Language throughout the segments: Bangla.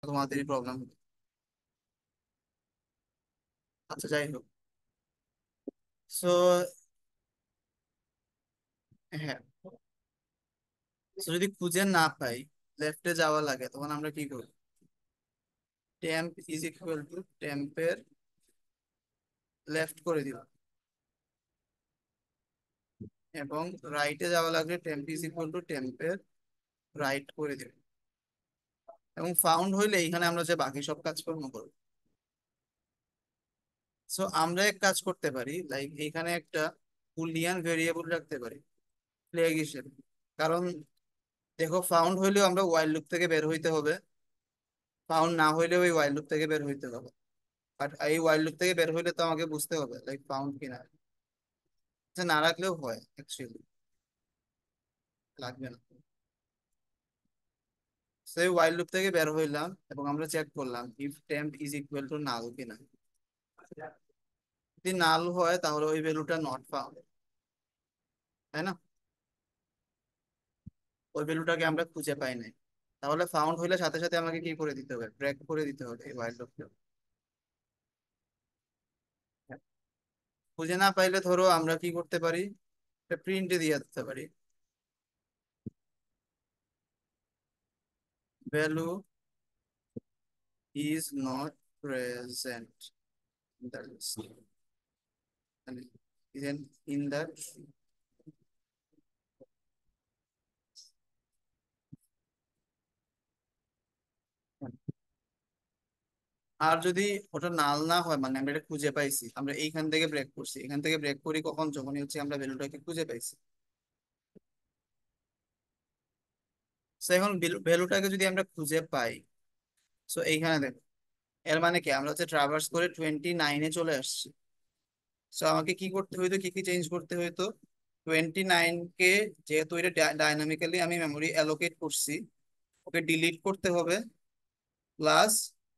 তোমাদেরই প্রবলেম। আচ্ছা, যাই হোক। সো হ্যাঁ, so যদি খুঁজে না পাই, লেফটে যাওয়া লাগে, তখন আমরা কি করি? টেম্প ইজ ইকুয়াল টু টেম্পের লেফট করে দিব, এবং রাইটে যাওয়া লাগলে টেম্প ইজ ইকুয়াল টু টেম্পের রাইট করে দিব। এবং ফাউন্ড হইলে এখানে আমরা যে বাকি সব কাজকর্ম করবো। সো আমরা এক কাজ করতে পারি, লাইক এখানে একটা বুলিয়ান ভেরিয়েবল রাখতে পারি ফ্ল্যাগ হিসেবে। কারণ দেখো, ফাউন্ড হইলেও আমরা ওয়াইল লুপ থেকে বের হইতে হবে, ফাউন্ড না হইলেও ওই ওয়াইল লুপ থেকে বের হইতে হবে। বাট এই ওয়াইল লুপ থেকে বের হইলে তো আমাকে বুঝতে হবে লাইক ফাউন্ড কিনা। আচ্ছা, না রাখলেও হয় অ্যাকচুয়ালি, লাগবে না। সেই ওয়াইল লুপ থেকে বের হইলাম এবং আমরা চেক করলাম if temp is equal to null কিনা। যদি নাল হয় তাহলে ওই ভ্যালুটা নট ফাউন্ড, তাই না? ওই ভ্যালুটাকে আমরা খুঁজে পাই নাই। তাহলে ফাউন্ড হইলে সাথে সাথে আমাকে কি করে দিতে হবে? ব্রেক করে দিতে হবে এই ওয়াইল লুপটা। খুঁজে না পাইলে ধরো আমরা কি করতে পারি, একটা প্রিন্টে দিয়ে দিতে পারি, value is not present in the list, in the. আর যদি ওটা নাল না হয়, মানে আমরা এটা খুঁজে পাইছি, আমরা এইখান থেকে ব্রেক করছি, এখান থেকে ব্রেক করি কখন? যখনই হচ্ছে আমরা ভ্যালুটাকে খুঁজে পাইছি। তো এখন ভ্যালুটাকে যদি আমরা খুঁজে পাই, সো এইখানে দেখো, এর মানে কি আমরা হচ্ছে ট্রাভার্স করে 29-এ চলে আসছি। সো আমাকে কি করতে হইতো, কি কি চেঞ্জ করতে হইতো? 29 কে, যেহেতু এটা ডাইনামিক্যালি আমি মেমোরি অ্যালোকেট করছি, ওকে ডিলিট করতে হবে। প্লাস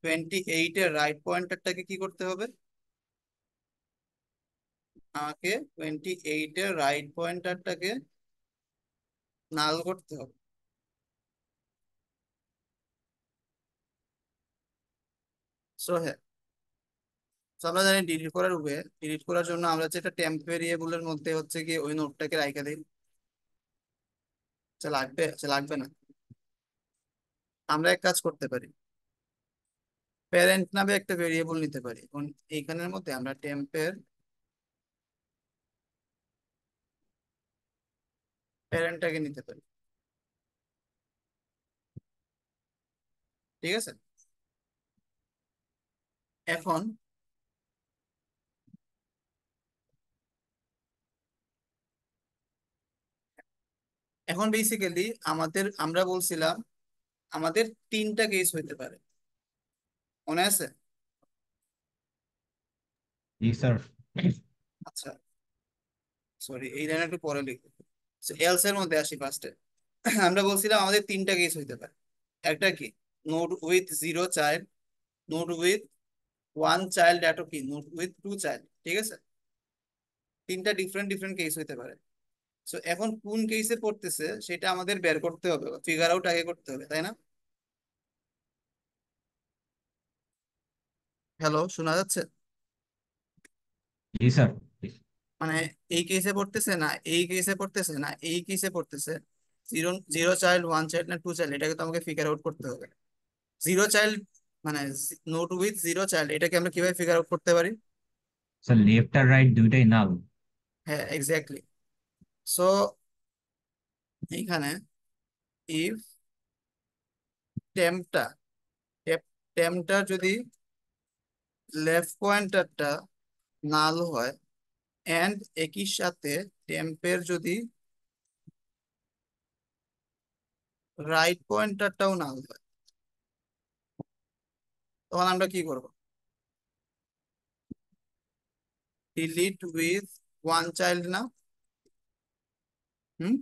28-এর রাইট পয়েন্টারটাকে কি করতে হবে? আমাকে 28-এর রাইট পয়েন্টারটাকে নাল করতে হবে। সো হ্যাঁ, তো আমরা জানি ডিলিট করার উপায়। ডিলিট করার জন্য আমরা হচ্ছে একটা টেম্প ভেরিয়েবলের মধ্যে হচ্ছে কি ওই নোটটাকে রাইখা দিই। আচ্ছা, লাগবে? আচ্ছা, লাগবে না। আমরা এক কাজ করতে পারি, প্যারেন্ট নামে একটা ভেরিয়েবল নিতে পারি। এখন এইখানের মধ্যে আমরা টেম্পের প্যারেন্টটাকে নিতে পারি। ঠিক আছে। এখন এখন বেসিক্যালি আমরা বলছিলাম আমাদের তিনটা কেস হইতে পারে, মনে আছে? জি স্যার। আচ্ছা, সরি, এই লাইন একটু পরে লিখবো। এলস এর মধ্যে আসি ফার্স্টে। আমরা বলছিলাম আমাদের তিনটা কেস হইতে পারে। একটা কি, node with zero child, node with one child, এটো কি নোড উইথ টু চাইল্ড। ঠিক আছে, তিনটা ডিফারেন্ট ডিফারেন্ট কেস হইতে পারে। সো এখন কোন কেসে পড়তেছে সেটা আমাদের বের করতে হবে, ফিগার আউট আগে করতে হবে, তাই না? হ্যালো, শোনা যাচ্ছে? জি স্যার। মানে এই কেসে পড়তেছে না, এই কেসে পড়তেছে না, এই কেসে পড়তেছে, zero zero child, one child না টু চাইল্ড, এটাকে তো আমাকে ফিগার আউট করতে হবে। জিরো চাইল্ড মানে নোট উইথ জিরো চাইল্ড, এটাকে আমরা কিভাবে ফিগার আউট করতে পারি? স্যার লেফট আর রাইট দুইটাই নাল। হ্যাঁ, এক্স্যাক্টলি। সো এইখানে ইফ টেম্পটা টেম্পটা যদি লেফট পয়েন্টারটা নাল হয়, এন্ড একই সাথে টেম্পের যদি রাইট পয়েন্টারটাও নাল হয়, তখন আমরা কি করব? ডিলিট উইথ ওয়ান চাইল্ড না? হুম,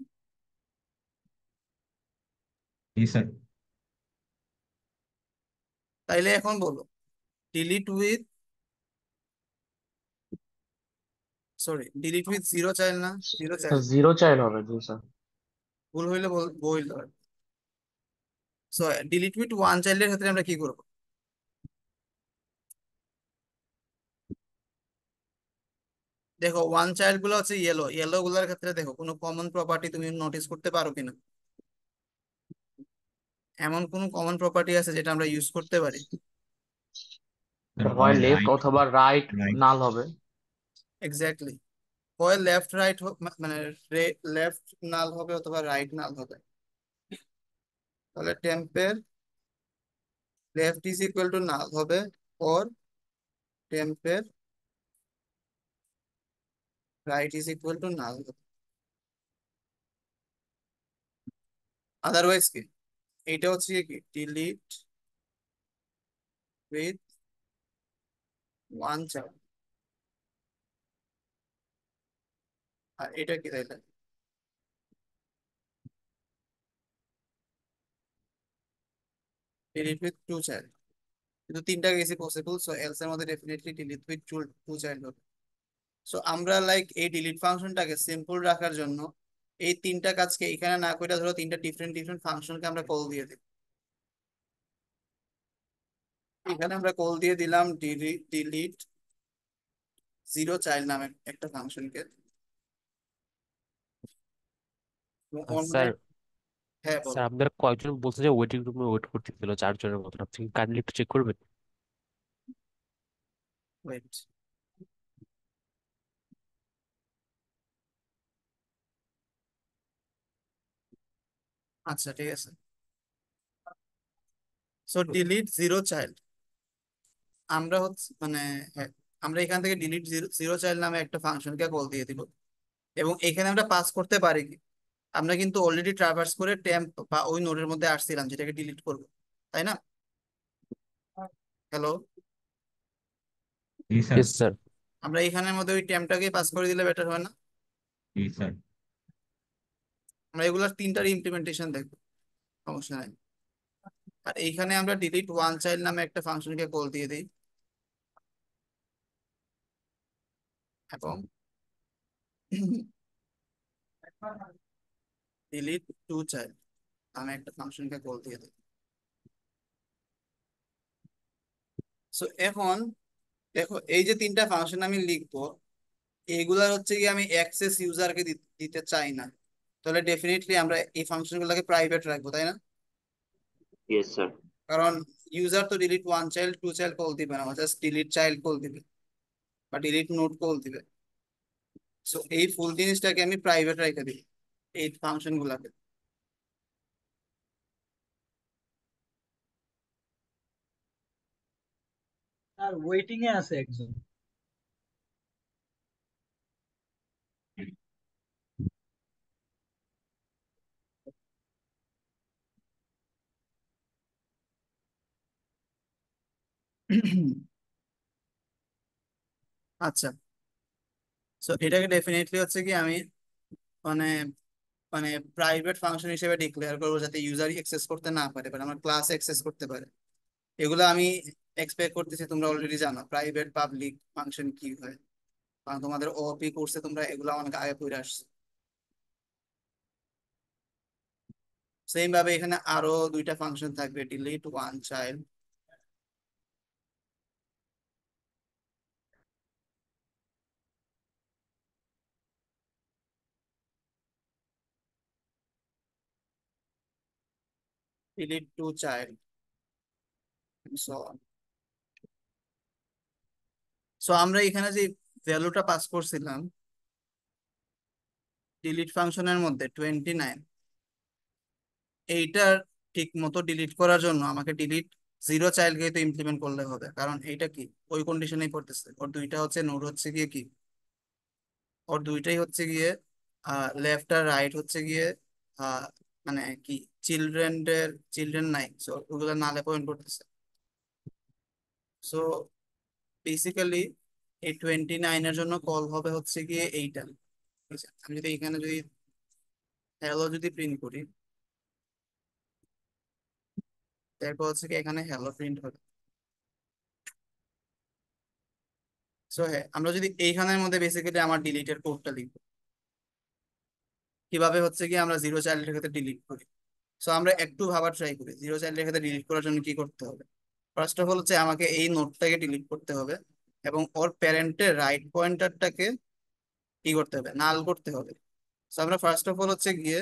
জি স্যার। তাইলে এখন বলো, delete with, sorry, delete with zero child না জিরো চাইল্ড? জিরো চাইল্ড হবে, জি স্যার। ভুল হইলে বলতে হবে। সো ডিলিট উইথ ওয়ান চাইল্ডের ক্ষেত্রে আমরা কি করব? দেখো ওয়ান চাইল্ড গুলো হচ্ছে ইয়েলো, ইয়েলো গুলোর ক্ষেত্রে দেখো কোনো কমন প্রপার্টি তুমি নোটিস করতে পারো কিনা? এমন কোনো কমন প্রপার্টি আছে যেটা আমরা ইউজ করতে পারি? Sir, হয় why লেফট right? অথবা রাইট Right. নাল হবে। এক্স্যাক্টলি, হয় লেফট রাইট, মানে লেফট নাল হবে অথবা রাইট নাল হবে। তাহলে টেম্পের left is equal to null হবে, or টেম্পের right is equal to null হবে। আদারওয়াইজ কি? এটা হচ্ছে কি ডিলিট উইথ ওয়ান চাইল্ড, আর এটা কি তাইলে? Delete with two child. কিন্তু তিনটা কেসই পসিবল, সো এলস এর মধ্যে definitely delete with two two child হবে। সো আমরা লাইক এই ডিলিট ফাংশনটাকে সিম্পল রাখার জন্য এই তিনটা কাজকে এখানে না করে ধরো তিনটা ডিফারেন্ট ডিফারেন্ট ফাংশনকে আমরা কল দিয়ে দিই। এখানে আমরা কল দিয়ে দিলাম ডিলিট জিরো চাইল্ড নামে একটা ফাংশনকে। অন্য, স্যার, হ্যাঁ বলো। স্যার আপনারা কয়েকজন বলছে যে ওয়েটিং রুমে ওয়েট করতেছিল 4 জনের মতো, আপনি কাইন্ডলি একটু চেক করবেন? ওয়েট, আচ্ছা ঠিক আছে। সো ডিলিট জিরো চাইল্ড, আমরা হচ্ছে মানে, হ্যাঁ, আমরা এখান থেকে ডিলিট জিরো জিরো চাইল্ড নামে একটা ফাংশনকে কল দিয়ে দিব। এবং এখানে আমরা পাস করতে পারি কি, আমরা কিন্তু অলরেডি ট্রাভার্স করে টেম্প বা ওই নোডের মধ্যে আসছিলাম যেটাকে ডিলিট করবো, তাই না? Hello, Yes, sir. Yes sir. আমরা এখানের মধ্যে ওই টেম্পটাকে পাস করে দিলে বেটার হয় না? Yes, sir. আমরা এগুলোর তিনটার ইমপ্লিমেন্টেশন দেখবো, সমস্যা নাই। আর এইখানে আমরা ডিলিট ওয়ান চাইল্ড নামে একটা ফাংশনকে কল দিয়ে দিই, এবং ডিলিট টু চাইল্ড নামে একটা ফাংশনকে কল দিয়ে দিই। সো এখন দেখো এই যে তিনটা ফাংশন আমি লিখবো, এইগুলার হচ্ছে কি আমি অ্যাক্সেস ইউজারকে দিতে চাই না। তাহলে ডেফিনেটলি আমরা এই ফাংশনগুলোকে প্রাইভেট রাখবো, তাই না? Yes sir. কারণ ইউজার তো delete one child two child call দিবে না, জাস্ট ডিলিট চাইল্ড কল দিবে বা ডিলিট নোড কল দিবে। সো এই ফুল জিনিসটাকে আমি প্রাইভেট রেখে দিই এই ফাংশন গুলাকে। আর ওয়েটিং এ আছে একজন। আচ্ছা, সো এটাকে ডেফিনেটলি হচ্ছে কি আমি মানে মানে প্রাইভেট ফাংশন হিসেবে ডিক্লেয়ার করবো যাতে ইউজার অ্যাক্সেস করতে না পারে, বাট আমার ক্লাস অ্যাক্সেস করতে পারে। এগুলো আমি এক্সপেক্ট করতেছি তোমরা অলরেডি জানো প্রাইভেট পাবলিক ফাংশন কি হয়, কারণ তোমাদের ওপি কোর্সে তোমরা এগুলো অনেক আগে পড়ে আসছো। সেম ভাবে এখানে আরো দুইটা ফাংশন থাকবে, delete one child, delete two child, so on. So আমরা এখানে যে ভ্যালুটা পাস করছিলাম ডিলিট ফাংশনের মধ্যে 29, এইটার ঠিক মতো ডিলিট করার জন্য আমাকে ডিলিট জিরো চাইল্ডকে তো ইমপ্লিমেন্ট করলে হবে, কারণ এইটা কি ওই কন্ডিশনেই পড়তেছে। ওর দুইটা হচ্ছে নোড হচ্ছে গিয়ে কি, ওর দুইটাই হচ্ছে গিয়ে লেফট আর রাইট হচ্ছে গিয়ে আহ, মানে কি চিলড্রেন নাই, সো ওগুলো নালে পয়েন্ট করতেছে। সো বেসিক্যালি এই 29-এর জন্য কল হবে হচ্ছে গিয়ে এইটা। ঠিক আছে? আমি যদি এখানে যদি হ্যালো যদি প্রিন্ট করি, তারপর হচ্ছে কি এখানে হ্যালো প্রিন্ট হবে। সো হ্যাঁ, আমরা যদি এইখানের মধ্যে বেসিক্যালি আমার ডিলিটের কোডটা লিখবো, কিভাবে হচ্ছে কি আমরা জিরো চাইল্ডের ক্ষেত্রে ডিলিট করি। সো আমরা একটু ভাবার ট্রাই করি, জিরো চাইল্ডের ক্ষেত্রে ডিলিট করার জন্য কি করতে হবে। ফার্স্ট অফ অল হচ্ছে আমাকে এই নোটটাকে ডিলিট করতে হবে, এবং ওর প্যারেন্টের রাইট পয়েন্টারটাকে কি করতে হবে, নাল করতে হবে। তো আমরা ফার্স্ট অফ অল হচ্ছে গিয়ে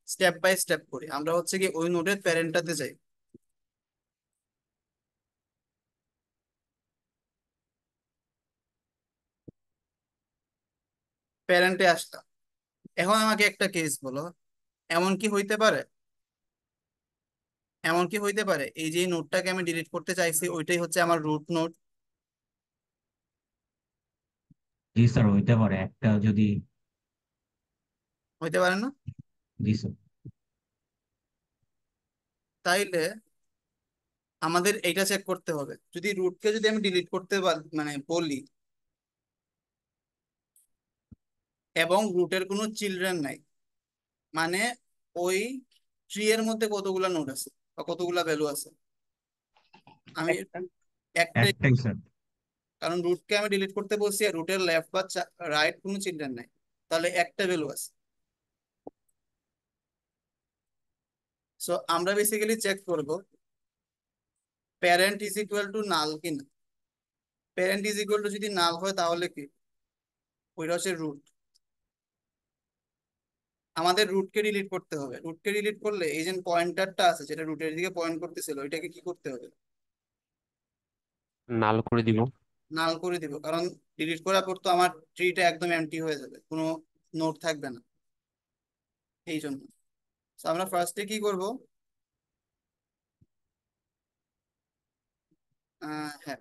স্টেপ বাই স্টেপ করি। আমরা হচ্ছে গিয়ে ওই নোটের প্যারেন্টটাতে যাই। প্যারেন্টে আসলাম। এখন আমাকে একটা কেস বলো, এমন কি হইতে পারে, এমন কি হইতে পারে এই যে নোটটাকে আমি ডিলিট করতে চাইছি ওইটাই হচ্ছে আমার রুট নোট? জি স্যার, হইতে পারে একটা যদি। হইতে পারে না? জি স্যার। তাইলে আমাদের এইটা চেক করতে হবে, যদি রুটকে যদি আমি ডিলিট করতে মানে বলি, এবং রুটের কোনো চিলড্রেন নাই, মানে ওই ট্রি এর মধ্যে কতগুলা নোড আছে বা কতগুলা ভ্যালু আছে? আমি একটা। একটাই, একটাই স্যার। কারণ রুটকে আমি ডিলিট করতে বলছি আর রুটের লেফট বা রাইট কোনো চিলড্রেন নাই, তাহলে একটা ভ্যালু আছে। সো আমরা বেসিক্যালি চেক করব parent is equal to null কিনা। প্যারেন্ট ইজ ইকুয়াল টু যদি নাল হয় তাহলে কি, ওইটা হচ্ছে রুট। আমাদের রুটকে ডিলিট করতে হবে। রুটকে ডিলিট করলে এই যে পয়েন্টারটা আছে যেটা রুটের দিকে পয়েন্ট করতেছিল ওইটাকে কি করতে হবে, নাল করে দিব। নাল করে দিব, কারণ ডিলিট করার পর তো আমার ট্রিটা একদম এমটি হয়ে যাবে, কোনো নোট থাকবে না। এই জন্য So আমরা ফার্স্টে কি করব, হ্যাঁ,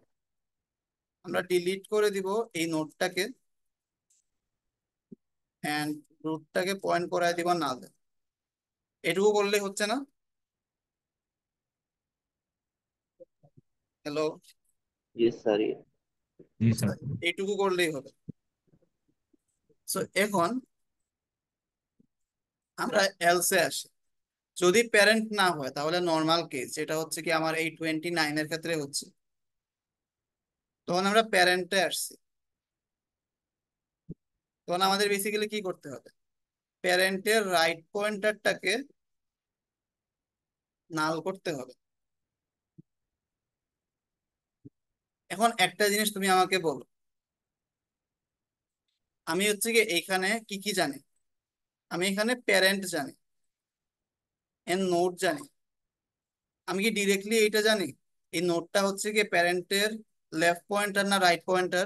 আমরা ডিলিট করে দিব এই নোটটাকে, এন্ড রুটটাকে পয়েন্ট করায় দিব নাল। এটুকু করলেই হচ্ছে না? হ্যালো? Yes, sir. জি আচ্ছা, স্যার। এইটুকু করলেই হবে। সো এখন আমরা এলসে আসি। যদি প্যারেন্ট না হয় তাহলে নর্মাল কেস, যেটা হচ্ছে কি আমার এই 29 এর ক্ষেত্রে হচ্ছে, তখন আমরা প্যারেন্টে আসছি। তখন আমাদের বেসিক্যালি কি করতে হবে, প্যারেন্টের রাইট পয়েন্টারটাকে নাল করতে হবে। এখন একটা জিনিস তুমি আমাকে বলো, আমি হচ্ছে কি এইখানে কি কি জানি, আমি এখানে প্যারেন্ট জানি, এর নোট জানি। আমি কি ডিরেক্টলি এইটা জানি এই নোটটা হচ্ছে কি প্যারেন্টের লেফট পয়েন্টার না রাইট পয়েন্টার?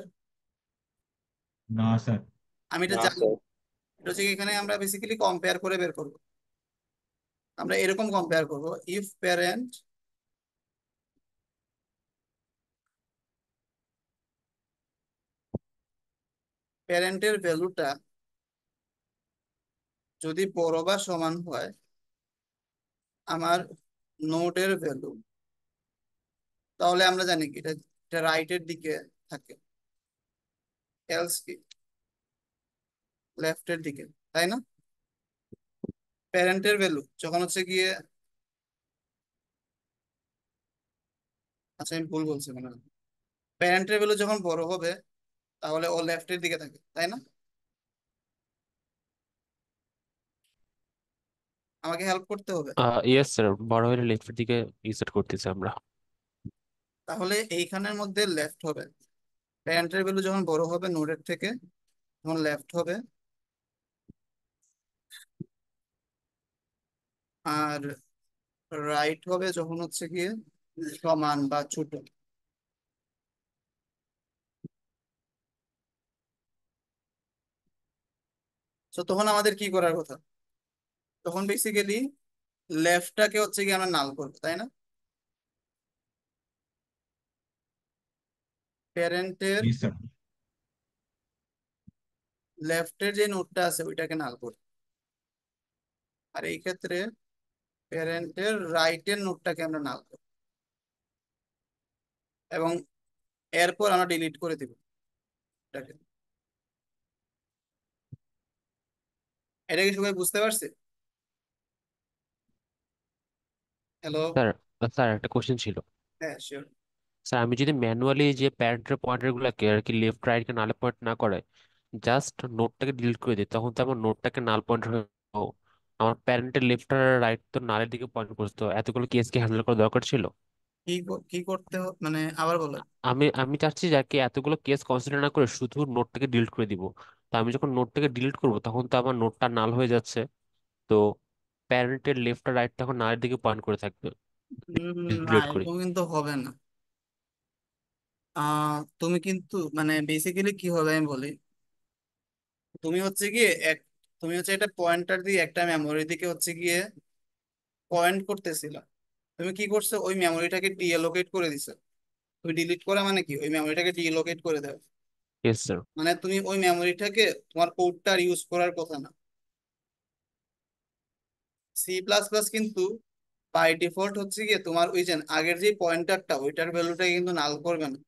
না স্যার। আমি এটা No, জানি। sir. এটা হচ্ছে কি এখানে আমরা বেসিক্যালি কম্পেয়ার করে বের করবো। আমরা এরকম কম্পেয়ার করব, ইফ প্যারেন্ট প্যারেন্টের ভ্যালুটা যদি বড় বা সমান হয় আমার নোটের ভ্যালু, তাহলে আমরা জানি কি এটা এটা রাইটের দিকে থাকে, এলস কি লেফটের দিকে, তাই না? প্যারেন্টের ভ্যালু যখন হচ্ছে গিয়ে, আচ্ছা আমি ভুল বলছি মনে হয়, প্যারেন্টের ভ্যালু যখন বড় হবে তাহলে ও লেফটের দিকে থাকে, তাই না? আমাকে হেল্প করতে হবে। ইয়েস স্যার, বড় হলে লেফটের দিকে ইনসার্ট করতেছি আমরা। তাহলে এইখানের মধ্যে লেফট হবে, প্যারেন্টের ভ্যালু যখন বড় হবে নোডের থেকে তখন লেফট হবে, আর রাইট হবে যখন হচ্ছে গিয়ে সমান বা ছোট। তো তখন আমাদের কি করার কথা, তখন বেসিক্যালি লেফটটাকে হচ্ছে গিয়ে আমরা নাল করবো, তাই না? প্যারেন্টের জি স্যার। লেফটের যে নোটটা আছে ওইটাকে নাল করবো, আর এই ক্ষেত্রে প্যারেন্টের রাইটের নোটটাকে আমরা নাল করবো, এবং এরপর আমরা ডিলিট করে দিব এটাকে। এটা কি সবাই বুঝতে পারছে? হ্যালো? স্যার, স্যার একটা কোশ্চেন ছিল। হ্যাঁ, শিওর। স্যার, আমি যদি ম্যানুয়ালি যে প্যারেন্টের পয়েন্টার গুলাকে আর কি লেফট রাইট কে নালে পয়েন্ট না করে জাস্ট নোটটাকে ডিলিট করে দিই, তখন তো আমার নোটটাকে নাল পয়েন্টার আমার প্যারেন্টের লেফট আর রাইট তো নালের দিকে পয়েন্ট করছে, তো এতগুলো কেস কি হ্যান্ডেল করা দরকার ছিল? কি করতে মানে আবার বলো। আমি আমি চাচ্ছি যাকে এতগুলো কেস কনসিডার না করে শুধু নোটটাকে ডিলিট করে দিব। তো আমি যখন নোটটাকে ডিলিট করব তখন তো আমার নোটটা নাল হয়ে যাচ্ছে। তো প্যারেন্টের লেফট আর রাইট তখন নালের দিকে পয়েন্ট করে থাকবে না, ডিলিট করি। এরকম কিন্তু হবে না। তুমি কিন্তু মানে বেসিক্যালি কি হবে আমি বলি। তুমি হচ্ছে গিয়ে এক তুমি হচ্ছে একটা পয়েন্টার দিয়ে একটা মেমোরি দিকে হচ্ছে গিয়ে পয়েন্ট করতেছিলা। তুমি কি করছো, ওই মেমোরিটাকে ডিএলোকেট করে দিছো। তুমি ডিলিট করা মানে কি, ওই মেমোরিটাকে ডিএলোকেট করে দাও। Yes sir. মানে তুমি ওই মেমোরিটাকে, তোমার কোডটা ইউজ করার কথা না। সি প্লাস প্লাস কিন্তু বাই ডিফল্ট হচ্ছে গিয়ে তোমার ওই যে আগের যে পয়েন্টারটা, ওইটার ভ্যালুটা কিন্তু নাল করবে না।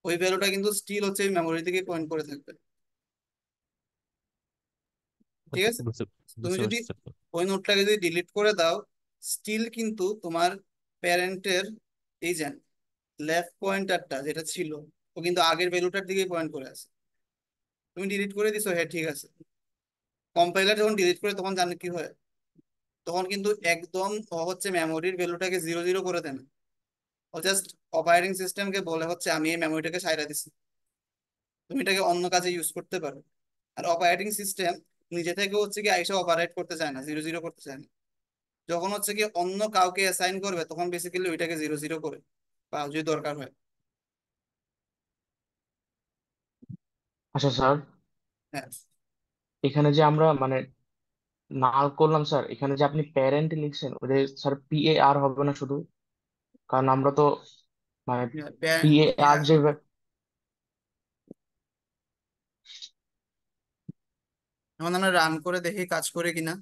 ওই ভ্যালুটা কিন্তু স্টিল হচ্ছে ওই মেমোরি থেকে পয়েন্ট করে থাকবে। ঠিক আচ্ছা, আছে। বুঝতে তুমি বুঝতে যদি পারছি স্যার। ওই নোটটাকে যদি ডিলিট করে দাও, স্টিল কিন্তু তোমার প্যারেন্টের এই যে লেফট পয়েন্টারটা যেটা ছিল, ও কিন্তু আগের ভ্যালুটার দিকে পয়েন্ট করে আছে। তুমি ডিলিট করে দিছো, হ্যাঁ ঠিক আছে। কম্পাইলার যখন ডিলিট করে তখন জানো কি হয়, তখন কিন্তু একদম ও হচ্ছে মেমোরির ভ্যালুটাকে জিরো জিরো করে দেয় না। ও জাস্ট অপারেটিং সিস্টেমকে বলে হচ্ছে আমি এই মেমোরিটাকে সাইরা দিছি, তুমি এটাকে অন্য কাজে ইউজ করতে পারো। আর অপারেটিং সিস্টেম নিজে থেকে হচ্ছে কি আইসা অপারেট করতে চায় না, জিরো জিরো করতে চায় না। যখন হচ্ছে কি অন্য কাউকে অ্যাসাইন করবে তখন বেসিক্যালি ওইটাকে জিরো জিরো করে, বা যদি দরকার হয়। আচ্ছা স্যার, হ্যাঁ। এখানে যে আমরা মানে নাল করলাম স্যার, এখানে যে আপনি প্যারেন্ট লিখছেন ওটা স্যার PAR হবে না শুধু? কারণ আমরা তো মানে PAR যে এখন আমরা রান করে দেখি কাজ করে কিনা।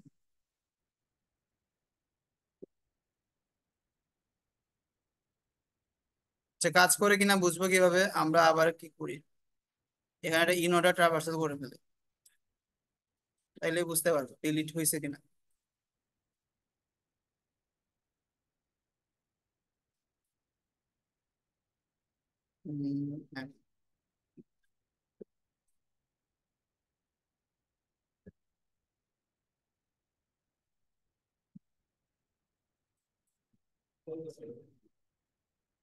সে কাজ করে কিনা বুঝবো কিভাবে, আমরা আবার কি করি, এখানে একটা ইন অর্ডার ট্রাভার্সাল করে ফেলে, তাইলে বুঝতে পারবো ডিলিট হয়েছে কিনা। হ্যাঁ।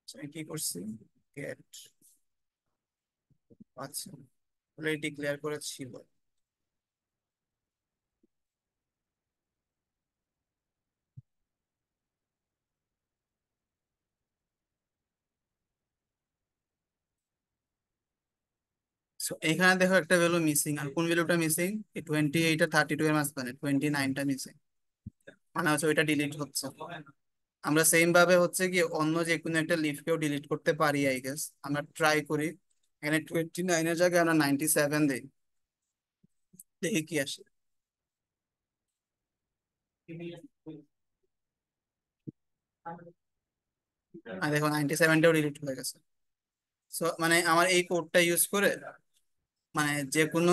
আচ্ছা, আমি কি করছি, গেট, আচ্ছা অলরেডি ডিক্লেয়ার করেছিল। So, এখানে দেখো একটা ভ্যালু মিসিং, আর কোন ভ্যালুটা মিসিং, এই 28 আর 32 এর মাঝখানে 29টা মিসিং, মানে হচ্ছে ওইটা ডিলিট হচ্ছে। আমরা সেম ভাবে হচ্ছে কি অন্য যে কোনো একটা লিফকেও ডিলিট করতে পারি আই গেস। আমরা ট্রাই করি, এখানে 29 এর জায়গায় আমরা 97 দিই, দেখি কি আসে। আর দেখো 97টাও ডিলিট হয়ে গেছে। সো মানে আমার এই কোডটা ইউজ করে মানে যে কোনো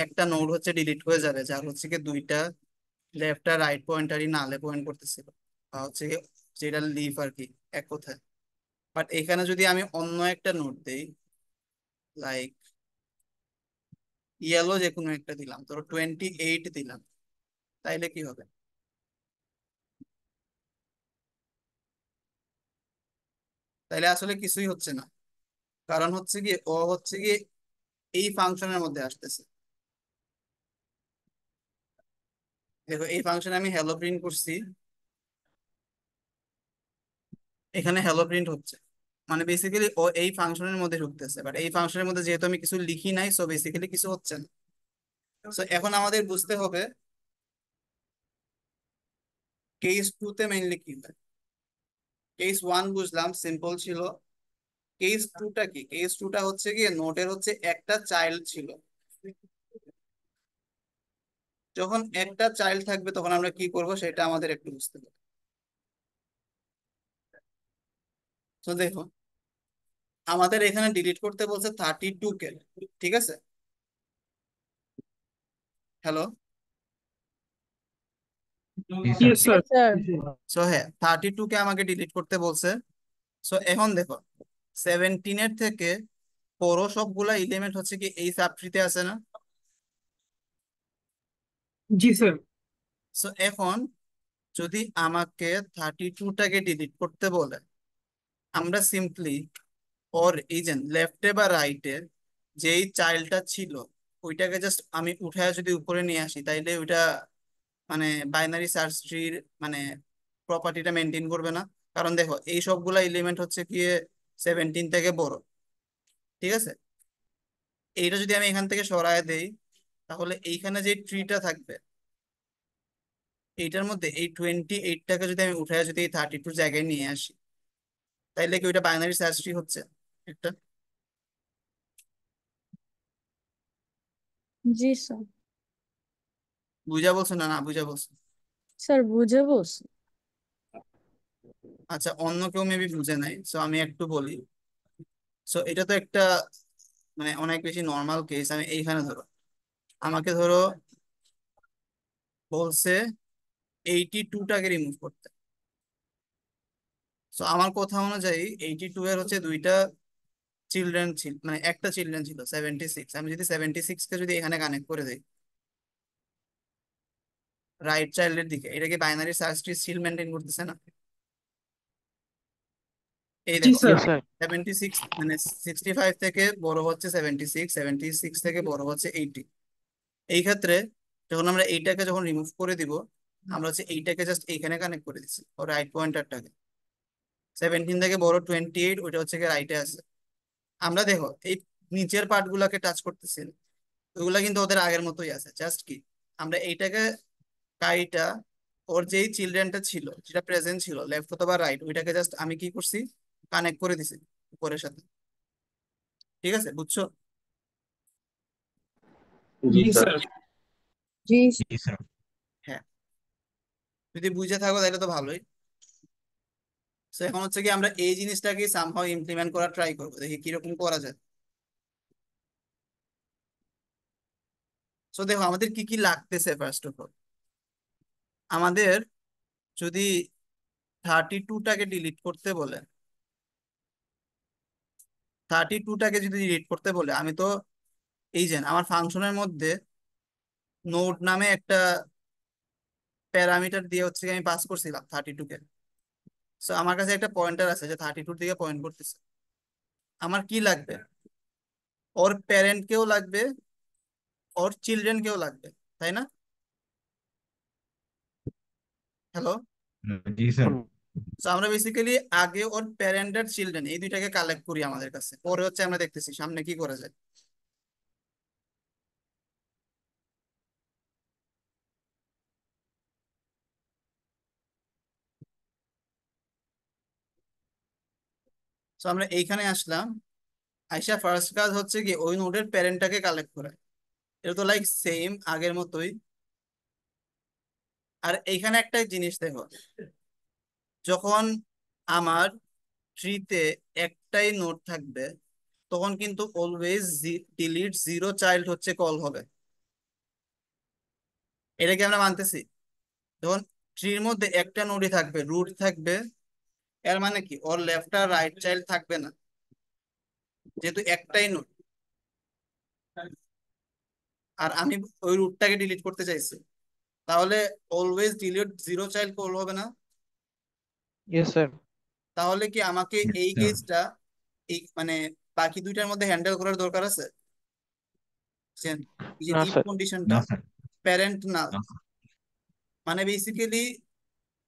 একটা নোড হচ্ছে ডিলিট হয়ে যাবে, যার হচ্ছে কি দুইটা লেফট আর রাইট পয়েন্টারই নালে পয়েন্ট করতেছিল, বা হচ্ছে কি যেটা লিফ আর কি এক কথায়। বাট এখানে যদি আমি অন্য একটা নোড দেই, লাইক ইয়েলো যে কোনো একটা দিলাম, ধরো 28 দিলাম, তাইলে কি হবে? তাইলে আসলে কিছুই হচ্ছে না। কারণ হচ্ছে কি ও হচ্ছে কি এই ফাংশনের মধ্যে আসতেছে। দেখো এই ফাংশনে আমি হ্যালো প্রিন্ট করছি, এখানে হ্যালো প্রিন্ট হচ্ছে, মানে বেসিক্যালি ও এই ফাংশনের মধ্যে ঢুকতেছে। বাট এই ফাংশনের মধ্যে যেহেতু আমি কিছু লিখি নাই, সো বেসিক্যালি কিছু হচ্ছে না। সো এখন আমাদের বুঝতে হবে কেস টু তে মেইনলি কি হয়। কেস ওয়ান বুঝলাম, সিম্পল ছিল। কেস টুটা কি, কেস টুটা হচ্ছে কি নোটের হচ্ছে একটা চাইল্ড ছিল। যখন একটা চাইল্ড থাকবে তখন আমরা কি করব সেটা আমাদের একটু বুঝতে হবে। তো দেখো, আমাদের এখানে ডিলিট করতে বলছে 32 কে, ঠিক আছে। হ্যালো। জি sir. Yes, sir. Sir. So হ্যাঁ, 32 কে আমাকে ডিলিট করতে বলছে। সো এখন দেখো 17-এর থেকে পরও সবগুলা এলিমেন্ট হচ্ছে কি এই সাবট্রিতে আছে না। Ji, sir. সো এখন যদি আমাকে 32টাকে ডিলিট করতে বলে, আমরা সিম্পলি ওর এই যে লেফটে বা রাইটে যেই চাইল্ডটা ছিল ওইটাকে জাস্ট আমি উঠায় যদি উপরে নিয়ে আসি, তাইলে ওইটা মানে বাইনারি সার্চ ট্রির মানে প্রপার্টিটা মেনটেন করবে না। কারণ দেখো এই সবগুলা এলিমেন্ট হচ্ছে কি 17 থেকে বড়, ঠিক আছে? এইটা যদি আমি এখান থেকে সরায় দেই, তাহলে এইখানে যে ট্রিটা থাকবে এইটার মধ্যে এই 28টাকে যদি আমি উঠায় যদি এই 32 জায়গায় নিয়ে আসি, তাইলে কি ওইটা বাইনারি সার্চ ট্রি হচ্ছে একটা? জি স্যার। বুঝা বলছো না না বুঝা বলছো? স্যার বুঝে বলছি। আচ্ছা, অন্য কেউ মেবি বুঝে নাই, সো আমি একটু বলি। সো এটা তো একটা মানে অনেক বেশি নর্মাল কেস। আমি এইখানে ধরো, আমাকে ধরো বলছে 82টাকে রিমুভ করতে। সো আমার কথা অনুযায়ী 82 এর হচ্ছে দুইটা চিলড্রেন ছিল, মানে একটা চিলড্রেন ছিল 76। আমি যদি 76কে যদি এখানে কানেক্ট করে দিই রাইট চাইল্ডের দিকে, এটা কি binary search tree still maintain করতেছে না? এই জি দেখো স্যার। Yes sir. 76 মানে 65 থেকে বড় হচ্ছে 76, 76 থেকে বড় হচ্ছে 80। এই ক্ষেত্রে যখন আমরা এইটাকে যখন রিমুভ করে দিব, আমরা হচ্ছে এইটাকে জাস্ট এইখানে কানেক্ট করে দিচ্ছি ও রাইট পয়েন্টারটাকে। 17 থেকে বড় 28, ওইটা হচ্ছে রাইটে আছে। আমরা দেখো এই নিচের পার্ট গুলাকে টাচ করতেছি না, ওইগুলা কিন্তু ওদের আগের মতোই আছে। জাস্ট কি আমরা এইটাকে কাইটা ওর যেই চিলড্রেনটা ছিল যেটা প্রেজেন্ট ছিল লেফট অথবা রাইট, ওইটাকে জাস্ট আমি কি করছি কানেক্ট করে দিছি উপরের সাথে। ঠিক আছে, বুঝছো? জি জি স্যার। স্যার। জি জি স্যার। হ্যাঁ, যদি বুঝে থাকো তাহলে তো ভালোই। তো এখন হচ্ছে কি আমরা এই জিনিসটাকে সামহাও ইমপ্লিমেন্ট করার ট্রাই করবো, দেখি কিরকম করা যায়। তো দেখো আমাদের কি কি লাগতেছে। ফার্স্ট অফ অল আমাদের যদি 32টাকে ডিলিট করতে বলে, 32টাকে যদি ডিলিট করতে বলে, আমি তো এই যে আমার ফাংশনের মধ্যে নোড নামে একটা প্যারামিটার দিয়ে হচ্ছে কি আমি পাস করছিলাম 32কে। সো আমার কাছে একটা পয়েন্টার আছে যে 32 দিকে পয়েন্ট করতেছে। আমার কি লাগবে? ওর প্যারেন্ট কেও লাগবে, ওর চিলড্রেন কেও লাগবে, তাই না? হ্যালো। জি স্যার। তো আমরা বেসিক্যালি আগে ওর প্যারেন্ট আর চিলড্রেন এই দুইটাকে কালেক্ট করি আমাদের কাছে, পরে হচ্ছে আমরা দেখতেছি সামনে কি করা যায়। তো আমরা এইখানে আসলাম, আইসা ফার্স্ট কাজ হচ্ছে কি ওই নোডের প্যারেন্টটাকে কালেক্ট করা। এটা তো লাইক সেম আগের মতোই। আর এইখানে একটা জিনিস দেখো, যখন আমার ট্রিতে একটাই নোড থাকবে তখন কিন্তু অলওয়েজ ডিলিট জিরো চাইল্ড হচ্ছে কল হবে। এটা কি আমরা মানতেছি? যখন ট্রির মধ্যে একটা নোডই থাকবে, রুট থাকবে, এর মানে কি ওর লেফট আর রাইট চাইল্ড থাকবে না, যেহেতু একটাই নোড। আর আমি ওই রুটটাকে ডিলিট করতে চাইছি, তাহলে always delete zero child call হবে না? Yes sir. তাহলে কি আমাকে এই স্যার। কেসটা এই মানে বাকি দুইটার মধ্যে হ্যান্ডেল করার দরকার আছে? যে এই যে না ইফ স্যার। কন্ডিশনটা না স্যার। প্যারেন্ট নাল, না স্যার। মানে বেসিক্যালি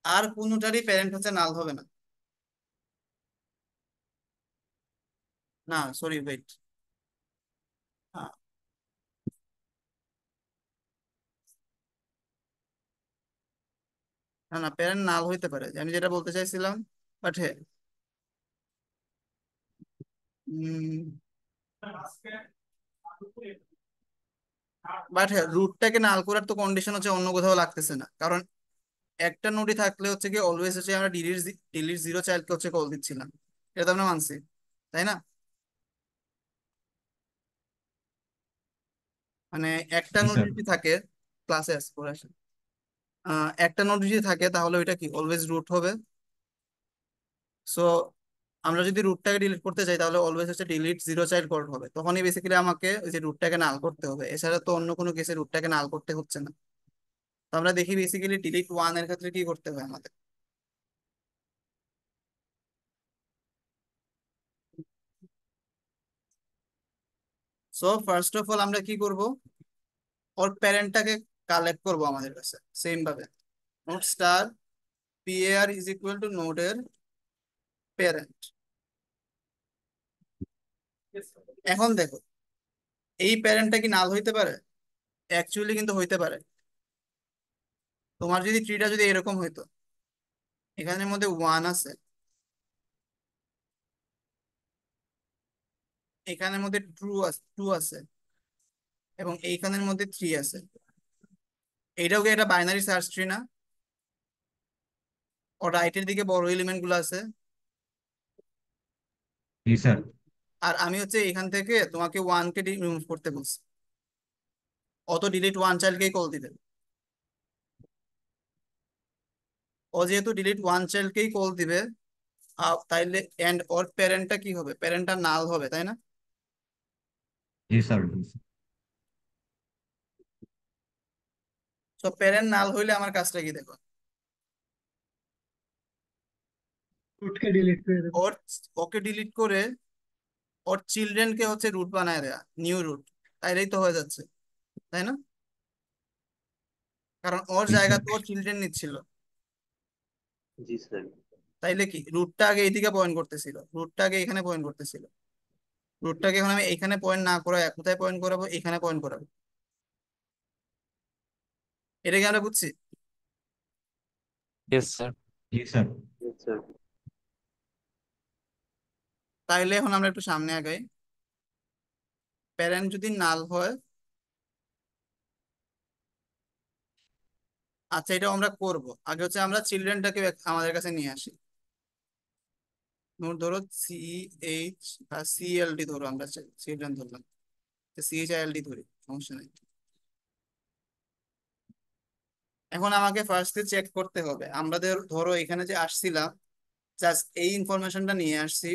আর কোনোটারই প্যারেন্ট হচ্ছে নাল হবে না। না সরি ওয়েট, না না প্যারেন্ট নাল হইতে পারে, আমি যেটা বলতে চাইছিলাম। বাট হ্যাঁ, রুটটাকে নাল করার তো কন্ডিশন হচ্ছে অন্য কোথাও লাগতেছে না, কারণ একটা নোডই থাকলে হচ্ছে কি অলওয়েজ হচ্ছে আমরা ডিলিট ডিলিট জিরো চাইল্ডকে হচ্ছে কল দিচ্ছিলাম। এটা তো আমরা মানছি, তাই না? মানে একটা জি নোড স্যার। যদি থাকে, ক্লাসে আছে পড়ে আসেন। একটা নোড যদি থাকে তাহলে ওইটা কি অলওয়েজ রুট হবে। সো আমরা যদি রুটটাকে ডিলিট করতে চাই তাহলে অলওয়েজ হচ্ছে ডিলিট জিরো চাইল্ড কল হবে, তখনই বেসিক্যালি আমাকে ওই যে রুটটাকে নাল করতে হবে, এছাড়া তো অন্য কোনো কেসে রুটটাকে নাল করতে হচ্ছে না। তো আমরা দেখি বেসিক্যালি ডিলিট ওয়ান এর ক্ষেত্রে কি করতে হয় আমাদের। সো ফার্স্ট অফ অল আমরা কি করব, ওর প্যারেন্টটাকে কালেক্ট করব আমাদের কাছে সেম ভাবে। Note star PAR is equal two নোডের প্যারেন্ট। এখন দেখো এই প্যারেন্টটা কি নাল হইতে পারে? অ্যাকচুয়ালি কিন্তু হইতে পারে। তোমার যদি ট্রিটা যদি এরকম হইতো, এখানের মধ্যে ওয়ান আছে, এখানের মধ্যে টু আছে এবং এইখানের মধ্যে থ্রি আছে, এইটাও কি একটা বাইনারি সার্চ ট্রি না? ও রাইটের দিকে বড় এলিমেন্ট গুলো আছে, জি স্যার। আর আমি হচ্ছে এখান থেকে তোমাকে ওয়ান কে রিমুভ করতে বলছি। অত ডিলিট ওয়ান চাইল্ডকেই কল দিবে। ও যেহেতু ডিলিট ওয়ান চাইল্ডকেই কল দিবে, তাইলে এন্ড ওর প্যারেন্টটা কি হবে? প্যারেন্টটা নাল হবে, তাই না? জি স্যার। তো প্যারেন্ট নাল হইলে আমার কাজটা কি দেখো, রুটকে ডিলিট করে দেবো। ওর ওকে ডিলিট করে ওর চিলড্রেনকে হচ্ছে রুট বানায় দেয়া, নিউ রুট, তাইলেই তো হয়ে যাচ্ছে, তাই না? কারণ ওর জি জায়গা স্যার। তো ওর চিলড্রেন নিচ্ছিল। জি স্যার। তাইলে কি রুটটা আগে এইদিকে পয়েন্ট করতেছিল, রুটটা আগে এখানে পয়েন্ট করতেছিল, রুটটাকে এখন আমি এখানে পয়েন্ট না করে কোথায় পয়েন্ট করাবো? এখানে পয়েন্ট করাবো। এটা কি আমরা বুঝছি? Yes sir. জি স্যার। জি স্যার। তাইলে এখন আমরা একটু সামনে আগাই। প্যারেন্ট যদি নাল হয়, আচ্ছা এটা আমরা করব। আগে হচ্ছে আমরা চিলড্রেনটাকে আমাদের কাছে নিয়ে আসি। ধরো CH বা CLD ধরো, আমরা চিলড্রেন ধরলাম, CHILD ধরি, সমস্যা নেই। এখন আমাকে ফার্স্টে চেক করতে হবে, আমাদের ধরো এখানে যে আসছিলাম, জাস্ট এই ইনফরমেশনটা নিয়ে আসছি,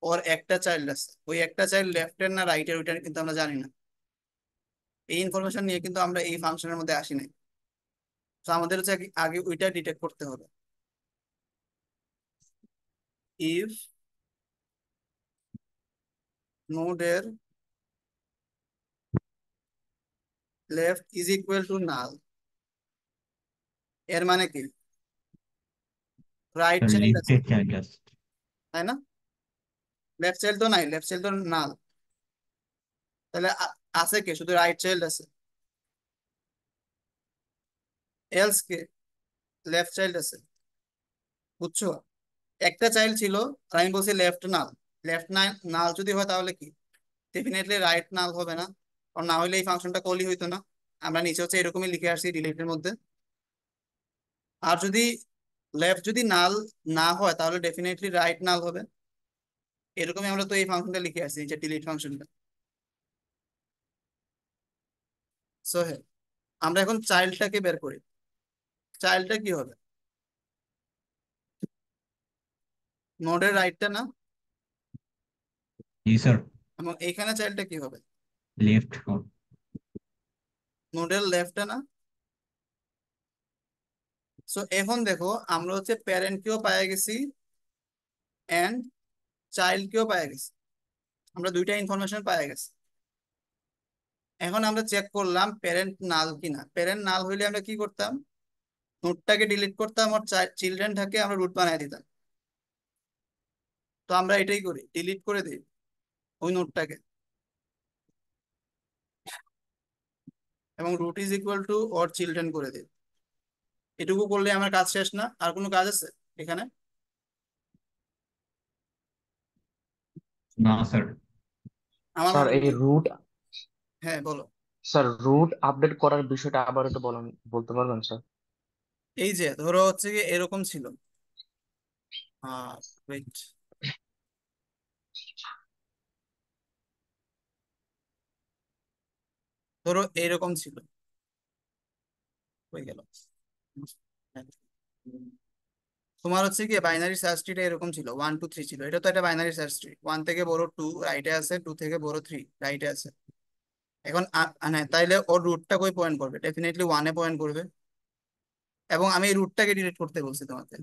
ওর একটা চাইল্ড আছে, ওই একটা চাইল্ড লেফটের না রাইটের ওইটা কিন্তু আমরা জানি না। এই ইনফরমেশন নিয়ে কিন্তু আমরা এই ফাংশনের মধ্যে আসি নাই। তো আমাদের হচ্ছে আগে আগে ওইটা ডিটেক্ট করতে হবে। ইফ নোডের লেফট ইজ ইকুয়াল টু নাল, এর মানে কি? রাইট স্যার চাইল্ড আছে, লিফটেড চাইল্ড আছে। তাই না? লেফট চাইল্ড তো নাই, লেফট চাইল্ড তো নাল। তাহলে আছে কে? শুধু রাইট চাইল্ড আছে। এলস কে? লেফট চাইল্ড আছে। বুঝছো? একটা চাইল্ড ছিল, আর আমি বলছি লেফট নাল। লেফট নাল যদি হয় তাহলে কি ডেফিনেটলি রাইট নাল হবে না? আর না হলে এই ফাংশনটা কলই হইতো না। আমরা নিচে হচ্ছে এরকমই লিখে আসছি ডিলিটের মধ্যে। আর যদি লেফট যদি নাল না হয় তাহলে ডেফিনেটলি রাইট নাল হবে। এরকমই আমরা তো এই ফাংশনটা লিখে আসছি, যে ডিলিট ফাংশনটা। সো হ্যাঁ, আমরা এখন চাইল্ডটাকে বের করি। চাইল্ডটা কি হবে? নোডের রাইটটা না? জি স্যার। এবং এইখানে চাইল্ডটা কি হবে? লেফট। নোডের লেফটটা না? সো এখন দেখো আমরা হচ্ছে প্যারেন্টকেও পায়ে গেছি এন্ড চাইল্ডকেও পায়ে গেছি, আমরা দুইটা ইনফরমেশন পায়ে গেছি। এখন আমরা চেক করলাম প্যারেন্ট নাল কিনা। প্যারেন্ট নাল হইলে আমরা কি করতাম? নোটটাকে ডিলিট করতাম, আর চিলড্রেনটাকে আমরা রুট বানিয়ে দিতাম। তো আমরা এটাই করি, ডিলিট করে দিই ওই নোটটাকে, এবং রুট ইজ ইকুয়াল টু ওর চিলড্রেন করে দিই। এটুকু করলে আমার কাজ শেষ না? আর কোনো কাজ আছে এখানে? না স্যার। আমার স্যার মনে এই হয়। রুট হ্যাঁ বলো। স্যার রুট আপডেট করার বিষয়টা আবার একটু বলতে পারবেন স্যার? এই যে ধরো হচ্ছে কি এরকম ছিল, ওয়েট, ধরো এরকম ছিল, হয়ে গেল। তোমার হচ্ছে কি বাইনারি সার্চ ট্রিটা এরকম ছিল, 1 2 3 ছিল। এটা তো একটা বাইনারি সার্চ ট্রি, ওয়ান থেকে বড় টু রাইটে আছে, টু থেকে বড় থ্রি রাইটে আছে। এখন মানে তাইলে ওর রুটটা কই পয়েন্ট করবে? ডেফিনেটলি ওয়ানে পয়েন্ট করবে। এবং আমি এই রুটটাকে ডিলিট করতে বলছি তোমাকে,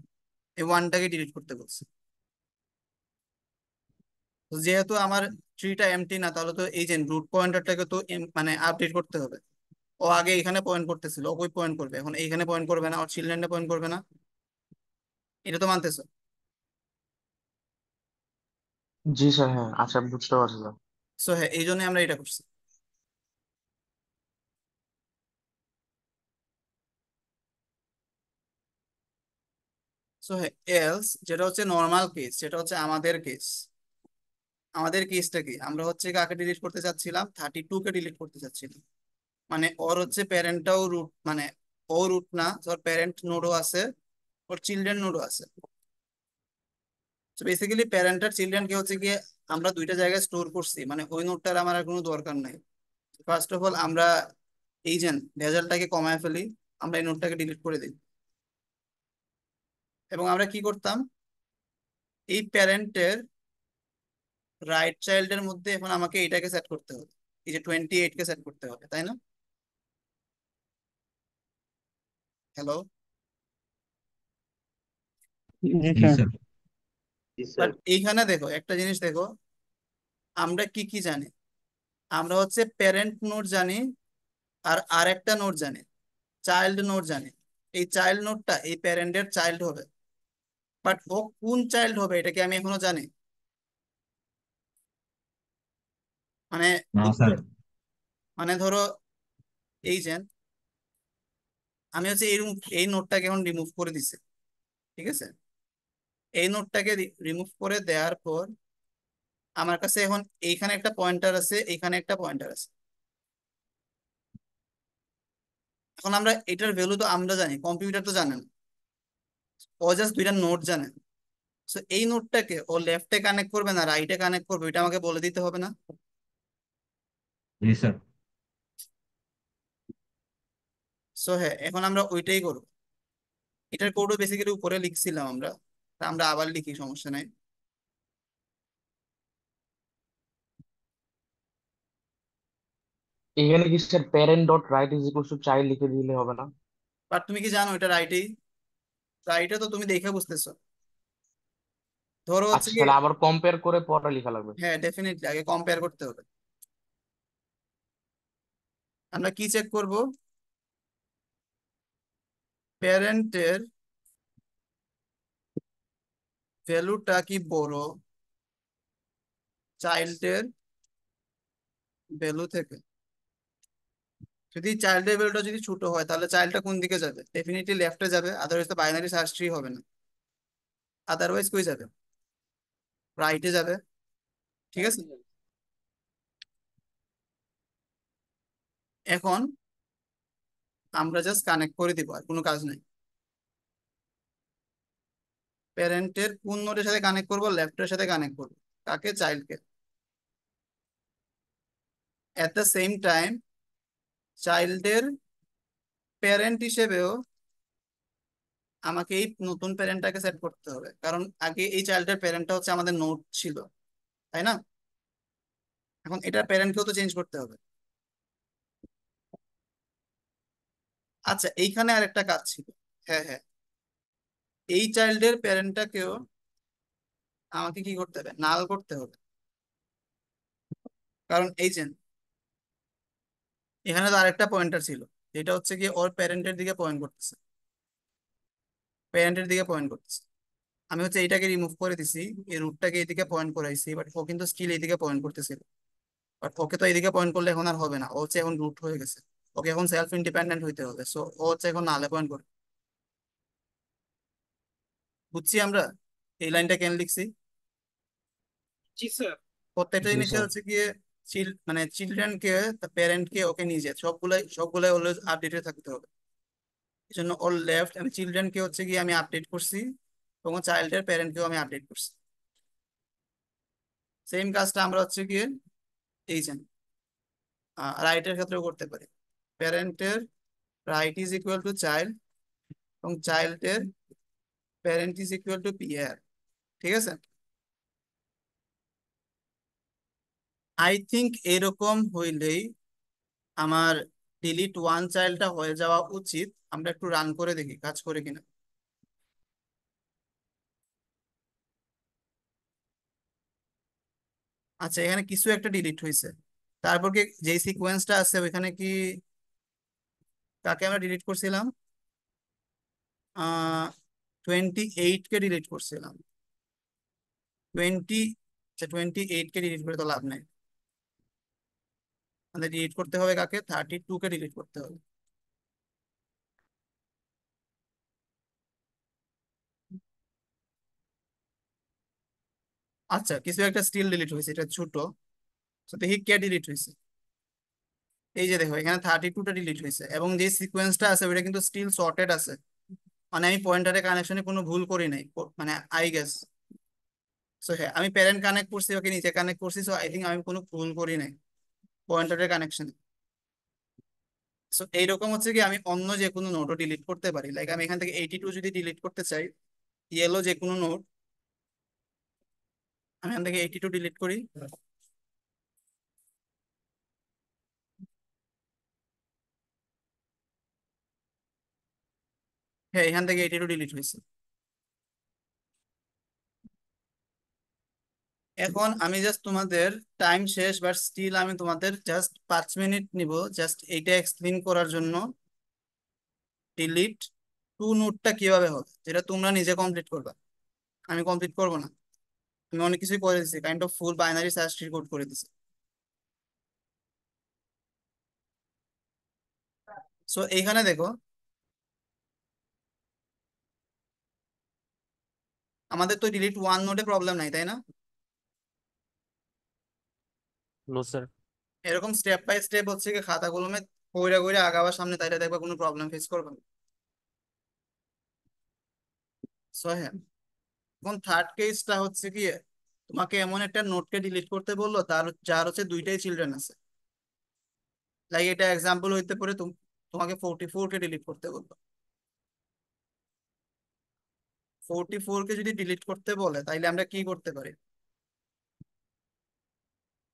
এই ওয়ানটাকে ডিলিট করতে বলছি। তো যেহেতু আমার ট্রিটা এমটি না, তাহলে তো এই যে রুট পয়েন্টারটাকে তো মানে আপডেট করতে হবে। ও আগে এখানে পয়েন্ট করতেছিল, ও কই পয়েন্ট করবে? এখন এইখানে পয়েন্ট করবে না, ওর চিলড্রেনে পয়েন্ট করবে না। এটা তো মানতেছো? জি স্যার, হ্যাঁ আচ্ছা বুঝতে পারছি স্যার। সো হ্যাঁ, এই জন্য আমরা এটা করছি। সো হ্যাঁ, এলস যেটা হচ্ছে নর্মাল কেস, সেটা হচ্ছে আমাদের কেস। আমাদের কেসটা কি? আমরা হচ্ছে কাকে ডিলিট করতে চাচ্ছিলাম? 32 কে ডিলিট করতে চাচ্ছিলাম। মানে ওর হচ্ছে প্যারেন্টটাও রুট, মানে ও রুট না, ওর প্যারেন্ট নোডও আছে, ওর চিলড্রেন নোডও আছে। তো বেসিক্যালি প্যারেন্ট আর চিলড্রেনকে হচ্ছে গিয়ে আমরা দুইটা জায়গায় স্টোর করছি, মানে ওই নোটটার আমার আর কোনো দরকার নাই। ফার্স্ট অফ অল আমরা এই যে ভেজালটাকে কমায় ফেলি, আমরা এই নোটটাকে ডিলিট করে দিই। এবং আমরা কি করতাম, এই প্যারেন্টের রাইট চাইল্ডের মধ্যে এখন আমাকে এইটাকে সেট করতে হবে, এই যে 28 কে সেট করতে হবে, তাই না? হ্যালো। জি जी স্যার। सर। जी বাট सर। এইখানে দেখো একটা জিনিস দেখো, আমরা কি কি জানি? আমরা হচ্ছে প্যারেন্ট নোড জানি, আর আরেকটা নোড জানি, চাইল্ড নোড জানি। এই চাইল্ড নোডটা এই প্যারেন্টের চাইল্ড হবে, বাট ও কোন চাইল্ড হবে এটা কি আমি এখনো জানি? মানে हाँ বুঝছো? सर। মানে ধরো এই যে আমি হচ্ছে এই নোটটাকে এখন রিমুভ করে দিছি, ঠিক আছে? এই নোটটাকে রিমুভ করে দেওয়ার পর আমার কাছে এখন এইখানে একটা পয়েন্টার আছে, এইখানে একটা পয়েন্টার আছে। এখন আমরা এটার ভ্যালু তো আমরা জানি, কম্পিউটার তো জানে না, ও জাস্ট দুইটা নোট জানে। সো এই নোটটাকে ও লেফটে কানেক্ট করবে না রাইটে কানেক্ট করবে, এটা আমাকে বলে দিতে হবে না? जी सर। সো হ্যাঁ, এখন আমরা ওইটাই করবো। এটার কোডও বেসিক্যালি উপরে লিখছিলাম আমরা, তা আমরা আবার লিখি, সমস্যা নাই। এখানে কি sir parent dot right is equal to child লিখে দিলে হবে না? বাট তুমি কি জানো এটা রাইটেই? রাইটে তো তুমি দেখে বুঝতেছো। ধরো হচ্ছে আচ্ছা কি, তাহলে আবার কম্পেয়ার করে পরে লেখা লাগবে। হ্যাঁ ডেফিনেটলি আগে কম্পেয়ার করতে হবে। আমরা কি চেক করব? প্যারেন্টের ভ্যালুটা কি বড় চাইল্ডের ভ্যালু থেকে? যদি চাইল্ডের ভ্যালুটা যদি ছোট হয়, তাহলে চাইল্ডটা কোন দিকে যাবে? ডেফিনেটলি লেফটে যাবে, আদারওয়াইজ তো বাইনারি সার্চ ট্রি হবে না। আদারওয়াইজ কই যাবে? রাইটে যাবে, ঠিক আছে? এখন আমরা জাস্ট কানেক্ট করে দিব, আর কোনো কাজ নাই। প্যারেন্টের কোন নোডের সাথে কানেক্ট করব? লেফটের সাথে কানেক্ট করব। কাকে? চাইল্ডকে। এট দ্য সেম টাইম চাইল্ডের প্যারেন্ট হিসেবেও আমাকে এই নতুন প্যারেন্টটাকে সেট করতে হবে, কারণ আগে এই চাইল্ডের প্যারেন্টটা হচ্ছে আমাদের নোট ছিল, তাই না? এখন এটার প্যারেন্টকেও তো চেঞ্জ করতে হবে। আচ্ছা, এইখানে আরেকটা কাজ ছিল। হ্যাঁ হ্যাঁ, এই চাইল্ডের প্যারেন্টটাকেও আমাকে কি করতে হবে? নাল করতে হবে। কারণ এই যে এখানে তো আরেকটা পয়েন্টার ছিল, যেটা হচ্ছে কি ওর প্যারেন্টের দিকে পয়েন্ট করতেছে, প্যারেন্টের দিকে পয়েন্ট করতেছে। আমি হচ্ছে এইটাকে রিমুভ করে দিছি, এই রুটটাকে এইদিকে পয়েন্ট করাইছি, বাট ও কিন্তু স্টিল এইদিকে পয়েন্ট করতেছিল। বাট ওকে তো এইদিকে পয়েন্ট করলে এখন আর হবে না, ও হচ্ছে এখন রুট হয়ে গেছে। ওকে এখন সেলফ ইন্ডিপেন্ডেন্ট হইতে হবে, সো ও হচ্ছে এখন নালে পয়েন্ট করবে। বুঝছি আমরা এই লাইনটা কেন লিখছি? জি স্যার। প্রত্যেকটা জি জিনিসের স্যার। হচ্ছে গিয়ে মানে চিলড্রেন কে, প্যারেন্ট কে, ওকে নিজে সবগুলাই সবগুলাই অলওয়েজ আপডেটেড থাকতে হবে। এই জন্য ওর লেফট আমি চিলড্রেন কে হচ্ছে গিয়ে আমি আপডেট করছি, এবং চাইল্ডের প্যারেন্ট কেও আমি আপডেট করছি। সেম কাজটা আমরা হচ্ছে গিয়ে এই যে রাইটের ক্ষেত্রেও করতে পারি। প্যারেন্টের right is equal to child, এবং চাইল্ডের parent is equal to P R, ঠিক আছে? আই থিঙ্ক এরকম হইলেই আমার ডিলিট ওয়ান চাইল্ডটা হয়ে যাওয়া উচিত। আমরা একটু রান করে দেখি কাজ করে কিনা। আচ্ছা, এখানে কিছু একটা ডিলিট হয়েছে। তারপর কি যে সিকোয়েন্সটা আছে ওইখানে কি কাকে আমরা ডিলিট করছিলাম? 28 কে ডিলিট করছিলাম। 20, আচ্ছা 28 কে ডিলিট করে তো লাভ নাই। আমাদের ডিলিট করতে হবে কাকে? 32 কে ডিলিট করতে হবে। আচ্ছা, কিছু একটা স্টিল ডিলিট হয়েছে, এটা ছোট। তো দেখি কে ডিলিট হয়েছে। এই যে দেখো, এখানে 32টা ডিলিট হয়েছে, এবং যে সিকোয়েন্সটা আছে ওইটা কিন্তু স্টিল সর্টেড আছে। মানে আমি পয়েন্টারের কানেকশনে কোনো ভুল করি নাই, মানে আই গেস। সো হ্যাঁ, আমি প্যারেন্ট কানেক্ট করছি, ওকে নিচে কানেক্ট করছি, সো আই থিঙ্ক আমি কোনো ভুল করি নাই পয়েন্টারের কানেকশনে। সো এইরকম হচ্ছে কি, আমি অন্য যে কোনো নোটও ডিলিট করতে পারি। লাইক আমি এখান থেকে 82 যদি ডিলিট করতে চাই, ইয়েলো যে কোনো নোট, আমি এখান থেকে 82 ডিলিট করি। হ্যাঁ, এখান থেকে 82 ডিলিট হয়েছে। এখন আমি জাস্ট তোমাদের, টাইম শেষ বাট স্টিল আমি তোমাদের জাস্ট 5 মিনিট নিব জাস্ট এইটা এক্সপ্লেন করার জন্য। ডিলিট টু নোটটা কিভাবে হবে, যেটা তোমরা নিজে কমপ্লিট করবা, আমি কমপ্লিট করবো না। আমি অনেক কিছুই করে দিচ্ছি, kind of full binary search tree code করে দিচ্ছি। সো এইখানে দেখো, আমাদের তো ডিলিট ওয়ান নোটে প্রবলেম নাই, তাই না? No sir. এরকম স্টেপ বাই স্টেপ হচ্ছে কি খাতা কলমে কইরা কইরা আগাবার সামনে, তাইলে দেখবা কোনো প্রবলেম ফেস করবে না। সো হ্যাঁ, এখন থার্ড কেসটা হচ্ছে কি, তোমাকে এমন একটা নোটকে ডিলিট করতে বললো তার যার হচ্ছে দুইটাই চিলড্রেন আছে। লাইক এটা এক্সাম্পল হইতে পারে, তোমাকে 44 কে ডিলিট করতে বললো। 44 কে যদি ডিলিট করতে বলে তাইলে আমরা কি করতে পারি?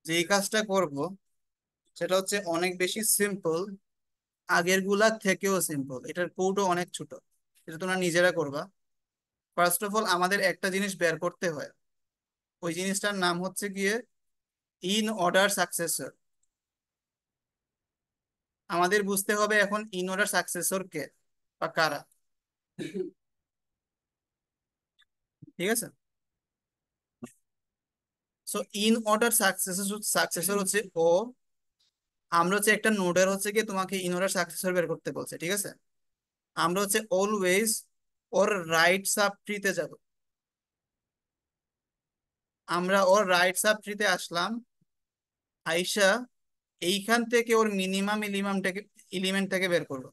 যে এই কাজটা করব সেটা হচ্ছে অনেক বেশি সিম্পল, আগের গুলার থেকেও সিম্পল, এটার কোডও অনেক ছোট। এটা তোমরা নিজেরা করবা। ফার্স্ট অফ অল আমাদের একটা জিনিস বের করতে হয়, ওই জিনিসটার নাম হচ্ছে গিয়ে ইন অর্ডার সাকসেসর। আমাদের বুঝতে হবে এখন ইন অর্ডার সাকসেসর কে বা কারা। ঠিক আছে? So in order successor successor হচ্ছে ও, আমরা হচ্ছে একটা নোডের হচ্ছে কি তোমাকে ইন অর্ডার সাকসেসর বের করতে বলছে, ঠিক আছে? আমরা হচ্ছে অলওয়েজ ওর রাইট সাব ট্রিতে যাব। আমরা ওর রাইট সাব ট্রিতে আসলাম, আইসা এইখান থেকে ওর মিনিমাম এলিমেন্টটাকে বের করবো।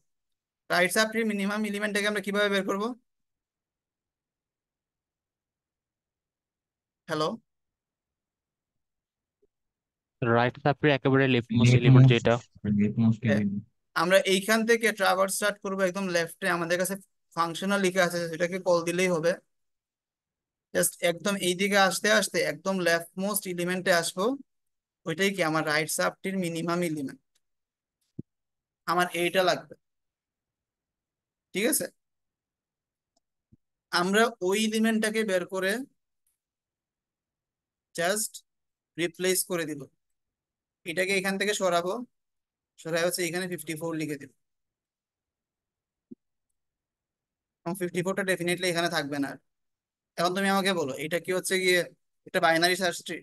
রাইট সাব ট্রি মিনিমাম এলিমেন্টটাকে আমরা কিভাবে বের করব? হ্যালো? রাইট সাবট্রি একেবারে left most left element most, যেটা। লেট মোস্ট হ্যাঁ, আমরা এইখান থেকে ট্রাভার্স স্টার্ট করবো একদম লেফটে, আমাদের কাছে ফাংশনাল লিখে আছে, সেটাকে কল দিলেই হবে। জাস্ট একদম এইদিকে আসতে আসতে একদম লেফট মোস্ট এলিমেন্টে আসবো, ওইটাই কি আমার রাইট সাবটির মিনিমাম এলিমেন্ট। আমার এইটা লাগবে, ঠিক আছে? আমরা ওই এলিমেন্টটাকে বের করে জাস্ট রিপ্লেস করে দিব। এটাকে এখান থেকে সরাবো, সরাই হচ্ছে এখানে 54 লিখে দিব। এবং 54টা ডেফিনেটলি এখানে থাকবে না আর। এখন তুমি আমাকে বলো, এটা কি হচ্ছে গিয়ে একটা বাইনারি সার্চ ট্রি?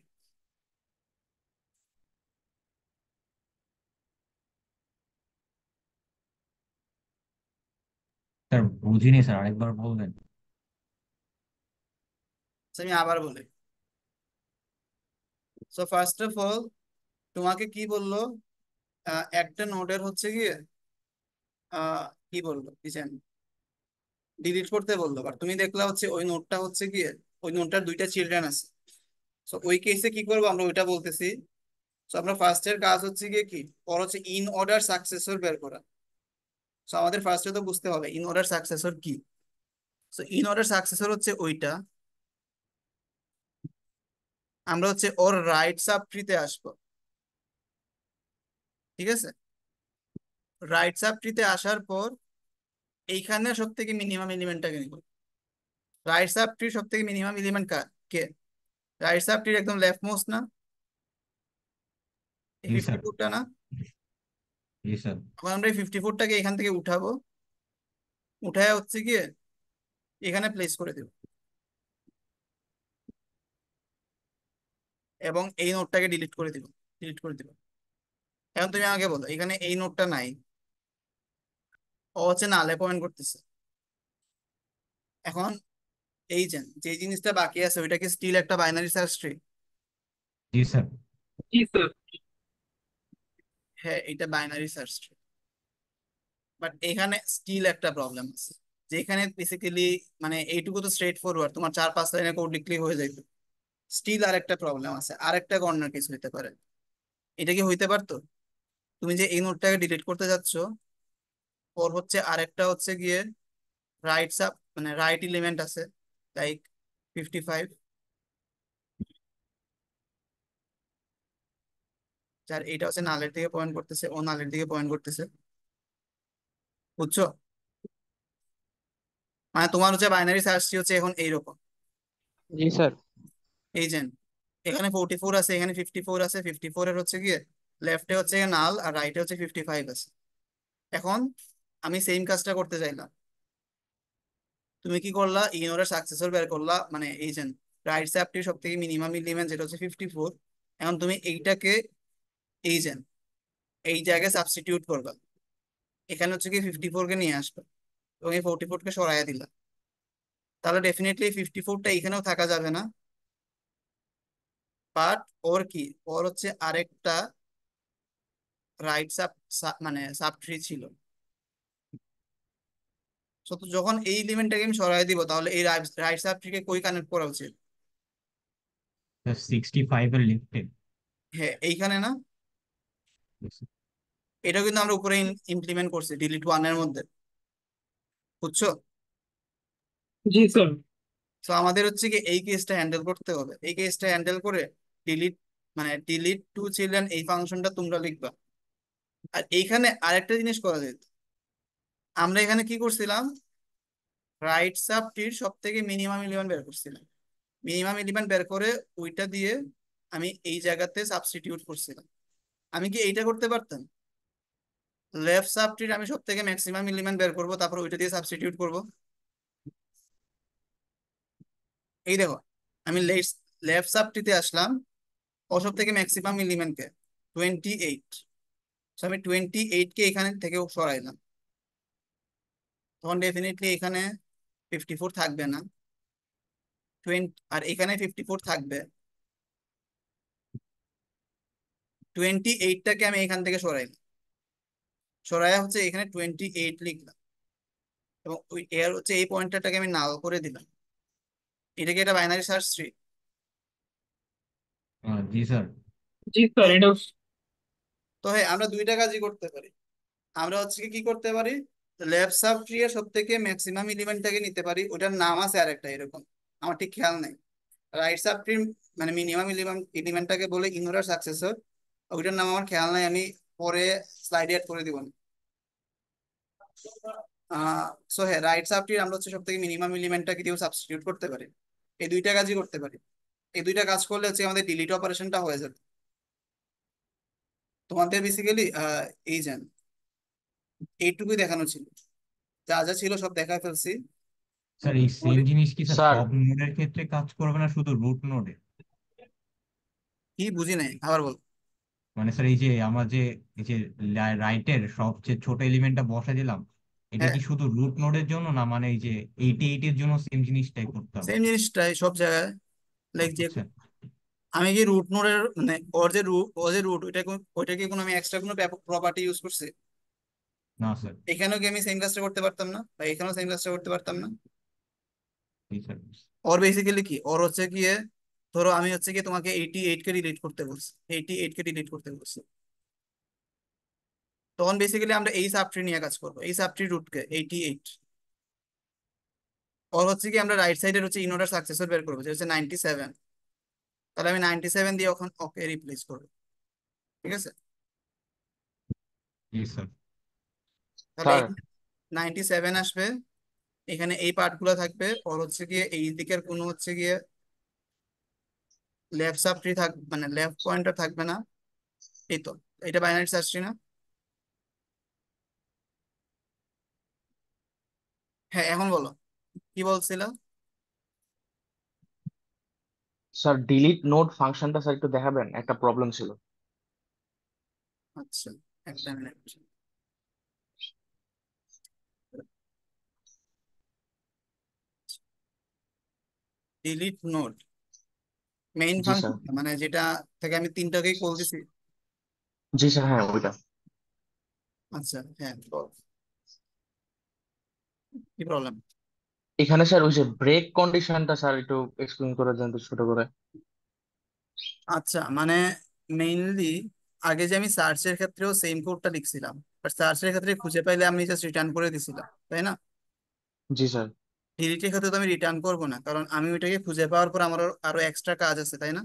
স্যার বুঝিনি স্যার, আরেকবার বলবেন? আমি আবার বলি। সো ফার্স্ট অফ অল তোমাকে কি বললো, একটা নোডের হচ্ছে গিয়ে কি বললো কি জানি, ডিলিট করতে বললো, বাট তুমি দেখলা হচ্ছে ওই নোডটা হচ্ছে গিয়ে ওই নোডটার দুইটা চিলড্রেন আছে। সো ওই কেসে কি করবো আমরা ওইটা বলতেছি। সো আমরা ফার্স্টের কাজ হচ্ছে গিয়ে কি, ওর হচ্ছে ইন অর্ডার সাকসেসর বের করা। সো আমাদের ফার্স্টে তো বুঝতে হবে ইন অর্ডার সাকসেসর কি। সো ইন অর্ডার সাকসেসর হচ্ছে ওইটা, আমরা হচ্ছে ওর রাইট সাব ট্রিতে আসবো, ঠিক আছে? রাইট সাব ট্রিতে আসার পর এইখানে সব থেকে মিনিমাম এলিমেন্টটাকে নিব। রাইট সাব ট্রি সব থেকে মিনিমাম এলিমেন্ট কে? রাইট সাব ট্রির একদম লেফট মোস্ট না, এই জি ফিফটি স্যার। ফোরটা না? জি স্যার। এখন আমরা এই 54টাকে এখান থেকে উঠাবো, উঠায় হচ্ছে গিয়ে এখানে প্লেস করে দেব, এবং এই নোটটাকে ডিলিট করে দিব। এখন তুমি আমাকে বলো, এখানে এই নোটটা নাই, ও হচ্ছে নালে পয়েন্ট করতেছে। এখন এই যে জিনিসটা বাকি আছে ওইটা কি স্টিল একটা বাইনারি সার্চ ট্রি? জি স্যার। জি স্যার। হ্যাঁ, এটা বাইনারি সার্চ ট্রি, বাট এখানে স্টিল একটা প্রবলেম আছে, যে এখানে বেসিক্যালি মানে এইটুকু তো স্ট্রেট ফরওয়ার্ড, তোমার 4-5 লাইনে কোড লিখলেই হয়ে যাইতো। স্টিল আরেকটা প্রবলেম আছে, আরেকটা কর্নার কেস হইতে পারে। এটা কি হইতে পারতো? তুমি যে এই নোটটাকে ডিলিট করতে যাচ্ছ, ওর হচ্ছে আরেকটা হচ্ছে গিয়ে রাইট সাব মানে রাইট এলিমেন্ট আছে, লাইক 55, যার এটা হচ্ছে নালের দিকে পয়েন্ট করতেছে, ও নালের দিকে পয়েন্ট করতেছে, বুঝছো? মানে তোমার হচ্ছে বাইনারি সার্চটি হচ্ছে এখন এইরকম। জি স্যার। এই যে এখানে 44 আছে, এখানে 54 আছে, 54-এর হচ্ছে গিয়ে লেফটে হচ্ছে নাল আর রাইটে হচ্ছে 55 আছে। এখন আমি সেম কাজটা করতে চাইলাম, তুমি কি করলা, ইগনোরের সাকসেসর বের করলা, মানে এই যে রাইট স্যাপটির সব থেকে মিনিমাম এলিমেন্ট যেটা হচ্ছে 54। এখন তুমি এইটাকে এই যে এই জায়গায় সাবস্টিটিউট করবা, এখানে হচ্ছে কি 54-কে নিয়ে আসবে এবং এই 44-কে সরাইয়া দিলা, তাহলে ডেফিনেটলি 54টা এখানেও থাকা যাবে না। বাট ওর কি, ওর হচ্ছে আরেকটা রাইট মানে সাব ট্রি ছিল। So, তো যখন এই এলিমেন্টটাকে আমি সরাই দিব, তাহলে এই রাইট সাব ট্রিকে কই কানেক্ট করা উচিত? 65 এর লিফটে। হ্যাঁ, এইখানে না? এটা কিন্তু আমরা উপরে ইমপ্লিমেন্ট করছি delete 1 এর মধ্যে, বুঝছো? জি স্যার। তো আমাদের হচ্ছে কি এই কেসটা হ্যান্ডেল করতে হবে, এই কেসটা হ্যান্ডেল করে ডিলিট মানে delete 2 children এই ফাংশনটা তোমরা লিখবা। আর এইখানে আরেকটা জিনিস করা যেত, আমরা এখানে কি করছিলাম, রাইট সাব ট্রির সব থেকে মিনিমাম এলিমেন্ট বের করছিলাম, মিনিমাম এলিমেন্ট বের করে ওইটা দিয়ে আমি এই জায়গাতে সাবস্টিটিউট করছিলাম। আমি কি এইটা করতে পারতাম? লেফট সাব ট্রির আমি সব থেকে ম্যাক্সিমাম এলিমেন্ট বের করব, তারপর ওইটা দিয়ে সাবস্টিটিউট করব। এই দেখো, আমি লেফট সাব ট্রিতে আসলাম, ও সব থেকে ম্যাক্সিমাম এলিমেন্টকে 28, আমি 28-কে এখানে থেকে সরাইলাম, তখন ডেফিনেটলি এখানে 54 থাকবে না, 20 আর এখানে 54 থাকবে। 28টাকে আমি এখান থেকে সরাইলাম, সরাইয়া হচ্ছে এখানে 28 লিখলাম, এবং ওই এর হচ্ছে এই পয়েন্টারটাকে আমি নাল করে দিলাম। এটা কি একটা বাইনারি সার্চ ট্রি? জি স্যার। জি স্যার, এটা তো হ্যাঁ, আমরা দুইটা কাজই করতে পারি। আমরা হচ্ছে কি করতে পারি, লেফট সাব ট্রি এর সব থেকে ম্যাক্সিমাম এলিমেন্টটাকে নিতে পারি, ওটার নাম আছে আরেকটা এরকম, আমার ঠিক খেয়াল নাই। রাইট সাব ট্রি মানে মিনিমাম এলিমেন্টটাকে বলে ইগনোরার সাকসেসর, ওইটার নাম আমার খেয়াল নাই, আমি পরে স্লাইডে অ্যাড করে দিব। সো হ্যাঁ, রাইট সাব ট্রি আমরা হচ্ছে সব থেকে মিনিমাম এলিমেন্টটাকে দিয়েও সাবস্টিটিউট করতে পারি। এই দুইটা কাজই করতে পারি, এই দুইটা কাজ করলে হচ্ছে আমাদের ডিলিট অপারেশনটা হয়ে যাবে। তোমাদের বেসিক্যালি এই যে এইটুকুই দেখানো ছিল, যা যা ছিল সব দেখায় ফেলছি। স্যার এই সেম তোমাদের জিনিস কি স্যার স্যার সব নোডের ক্ষেত্রে কাজ করবে না শুধু রুট নোডে? কি বুঝি নাই, আবার বল। মানে স্যার এই যে আমার যে এই যে রাইটের সবচেয়ে ছোট এলিমেন্টটা বসা দিলাম, এটা হ্যাঁ, কি শুধু রুট নোডের জন্য না, মানে এই যে 88 এর জন্য সেম জিনিসটাই করতে হবে? সেম জিনিসটাই সব জায়গায়, লাইক যে আচ্ছা। আমি কি রুট নোডের মানে ওর যে রুট ওইটা কি কোনো আমি এক্সট্রা কোনো প্রপার্টি ইউজ করছি? না স্যার। এখানেও কি আমি সেম কাজটা করতে পারতাম না, বা এখানেও সেম কাজটা করতে পারতাম না? জি স্যার। ওর বেসিক্যালি কি, ওর হচ্ছে গিয়ে ধরো আমি হচ্ছে কি তোমাকে 88-কে ডিলিট করতে বলছি, 88-কে ডিলিট করতে বলছি, তখন বেসিক্যালি আমরা এই সাবট্রি নিয়ে কাজ করবো, এই সাবট্রি রুটকে 88। ওর হচ্ছে কি আমরা রাইট সাইডের হচ্ছে ইনোডার সাকসেসর বের করবো, যে হচ্ছে 97, তাহলে আমি 97 দিয়ে ওখানে ওকে রিপ্লেস করবো, ঠিক আছে? জি স্যার। তাহলে স্যার 97 আসবে, এখানে এই পার্টগুলো থাকবে, ওর হচ্ছে গিয়ে এই দিকের কোনো হচ্ছে গিয়ে লেফট সাব ট্রি থাকবে, মানে লেফট পয়েন্টার থাকবে না। এই তো, এটা বাইনারি সার্চ ট্রি না? হ্যাঁ, এখন বলো কি বলছিল। স্যার ডিলিট নোড ফাংশনটা স্যার একটু দেখাবেন, একটা প্রবলেম ছিল। আচ্ছা, একটা মিনিট। ডিলিট নোড মেইন জি স্যার। ফাংশন, মানে যেটা থেকে আমি তিনটাকেই কল দিছি। জি স্যার, হ্যাঁ ওইটা। আচ্ছা, হ্যাঁ বল, কি প্রবলেম? এখানে স্যার ওই যে ব্রেক কন্ডিশনটা স্যার একটু এক্সপ্লেন করে দেন তো ছোট করে। আচ্ছা, মানে মেইনলি আগে যে আমি সার্চের ক্ষেত্রেও সেম কোডটা লিখছিলাম, বাট সার্চের ক্ষেত্রে খুঁজে পাইলে আমি জাস্ট রিটার্ন করে দিছিলাম, তাই না? জি স্যার। ডিলিটের ক্ষেত্রে তো আমি রিটার্ন করবো না, কারণ আমি ওইটাকে খুঁজে পাওয়ার পর আমার আরো এক্সট্রা কাজ আছে, তাই না?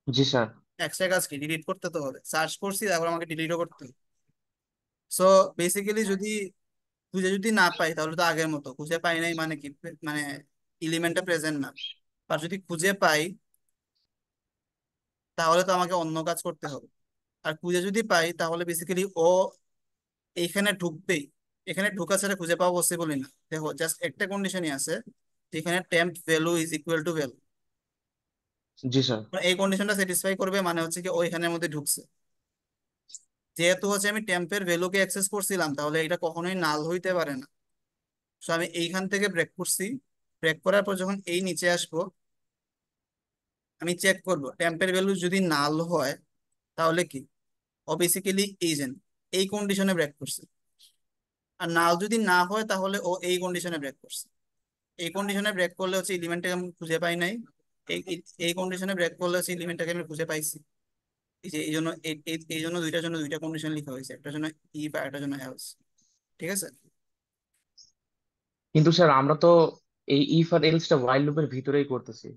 জি স্যার। এক্সট্রা কাজ কি, ডিলিট করতে তো হবে, সার্চ করছি তারপর আমাকে ডিলিটও করতে হবে। সো বেসিক্যালি যদি খুঁজে যদি না পাই তাহলে তো আগের মতো, খুঁজে পাই নাই মানে কি, মানে এলিমেন্টটা প্রেজেন্ট না। আর যদি খুঁজে পাই তাহলে তো আমাকে অন্য কাজ করতে হবে। আর খুঁজে যদি পাই তাহলে বেসিক্যালি ও এইখানে ঢুকবেই, এখানে ঢুকা ছাড়া খুঁজে পাওয়া পসিবলই না। দেখো জাস্ট একটা কন্ডিশনই আছে, যেখানে temp value is equal to value. জি স্যার। এই কন্ডিশনটা স্যাটিসফাই করবে মানে হচ্ছে কি ওইখানের মধ্যে ঢুকছে। যেহেতু হচ্ছে আমি টেম্পের ভ্যালুকে অ্যাক্সেস করছিলাম, তাহলে এটা কখনোই নাল হইতে পারে না। সো আমি এইখান থেকে ব্রেক করছি, ব্রেক করার পর যখন এই নিচে আসবো, আমি চেক করব টেম্পের ভ্যালু যদি নাল হয় তাহলে কি, ও বেসিক্যালি এজেন্ট এই কন্ডিশনে ব্রেক করছে। আর নাল যদি না হয় তাহলে ও এই কন্ডিশনে ব্রেক করছে। এই কন্ডিশনে ব্রেক করলে হচ্ছে এলিমেন্টটাকে আমি খুঁজে পাই নাই, এই কন্ডিশনে ব্রেক করলে হচ্ছে এলিমেন্টটাকে আমি খুঁজে পাইছি। এই যে এই জন্য এই জন্য দুইটার জন্য দুইটা কন্ডিশন লেখা হয়েছে, একটার জন্য ইফ আর একটার জন্য এলস। ঠিক আছে। কিন্তু স্যার আমরা তো এই ইফ আর এলসটা while লুপের ভিতরেই করতেছি।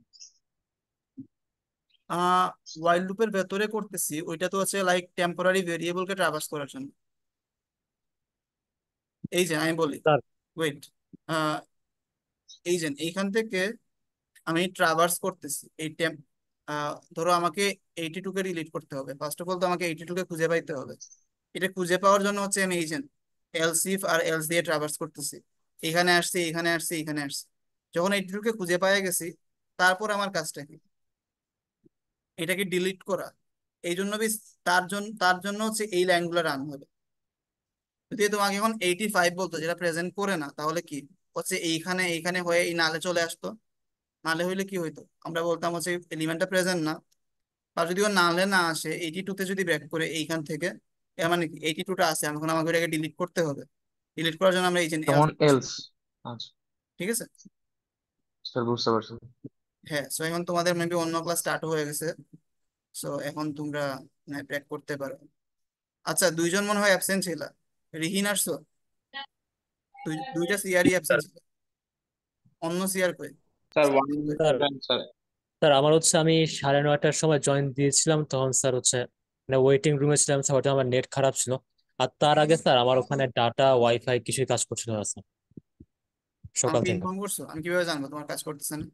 আহ ওয়াইল লুপের ভেতরে করতেছি, ওইটা তো হচ্ছে লাইক টেম্পোরারি ভেরিয়েবলকে ট্রাভার্স করার জন্য। এই যে আমি বলি, স্যার ওয়েট, এই যে এইখান থেকে আমি ট্রাভার্স করতেছি এই টেম্প, ধরো আমাকে 82 কে ডিলিট করতে হবে, ফার্স্ট অফ অল তো আমাকে 82 কে খুঁজে পাইতে হবে। এটা খুঁজে পাওয়ার জন্য হচ্ছে আমি এই যে এলস ইফ আর এলস দিয়ে ট্রাভার্স করতেছি, এখানে আসছি এখানে আসছি এখানে আসছি। যখন 82 কে খুঁজে পাই গেছি, তারপর আমার কাজটা কি, এটাকে ডিলিট করা। এই জন্য তার জন্য হচ্ছে এই লাইনগুলো রান হবে। যদি তোমাকে এখন 85 বলতো, যেটা প্রেজেন্ট করে না, তাহলে কি হচ্ছে এইখানে এইখানে হয়ে এই নালে চলে আসতো। নালে হইলে কি হইতো, আমরা বলতাম হচ্ছে এলিমেন্টটা প্রেজেন্ট না। আর যদি ও নালে না আসে, 82 তে যদি ব্যাক করে এইখান থেকে, এর মানে কি 82টা আছে, এখন আমাকে এটাকে ডিলিট করতে হবে। ডিলিট করার জন্য আমরা এই যে else তখন করছি। এলস। আচ্ছা ঠিক আছে। স্যার, বুঝতে পারছি। হ্যাঁ, সো এখন তোমাদের মেবি অন্য ক্লাস স্টার্ট হয়ে গেছে। সো এখন তোমরা ব্যাক করতে পারো। আচ্ছা, দুইজন মনে হয় অ্যাবসেন্ট ছিল, রিহিন আসছো? দুইটা সিআরই অ্যাবসেন্ট ছিল, অন্য সিআর কই? Sir sir 117 sir. স্যার আমার হচ্ছে আমি 9:30টার সময় জয়েন দিয়েছিলাম, তখন স্যার হচ্ছে মানে ওয়েটিং রুমে ছিলাম স্যার, ওটা আমার নেট খারাপ ছিল। আর তার আগে স্যার আমার ওখানে ডাটা ওয়াইফাই কিছুই কাজ করছিল না স্যার, সকাল আমাকে থেকে। ইনফর্ম করছো? আমি কিভাবে জানবো তোমার কাজ করতেছে না?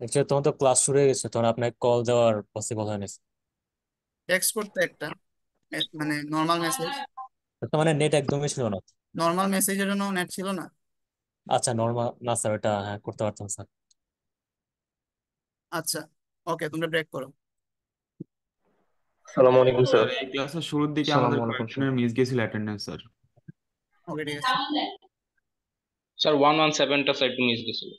Actually তখন তো ক্লাস শুরু হয়ে গেছে, তখন আপনাকে কল দেওয়ার পসিবল হয়নি স্যার। টেক্সট করতে একটা, মানে নর্মাল মেসেজ। তার মানে নেট একদমই ছিল না। নর্মাল মেসেজের জন্য নেট ছিল না? আচ্ছা নর্মাল না স্যার, এটা হ্যাঁ করতে পারতাম স্যার। আচ্ছা, ওকে, তোমরা ব্রেক করো। সালামু আলাইকুম স্যার। স্যার এই ক্লাসের শুরুর দিকে আমাদের আসসালামু আলাইকুম স্যার। কয়েকজনের মিস গেছিল অ্যাটেন্ডেন্স স্যার। ওকে, ঠিক আছে। স্যার 117টা স্যার একটু মিস গেছিল।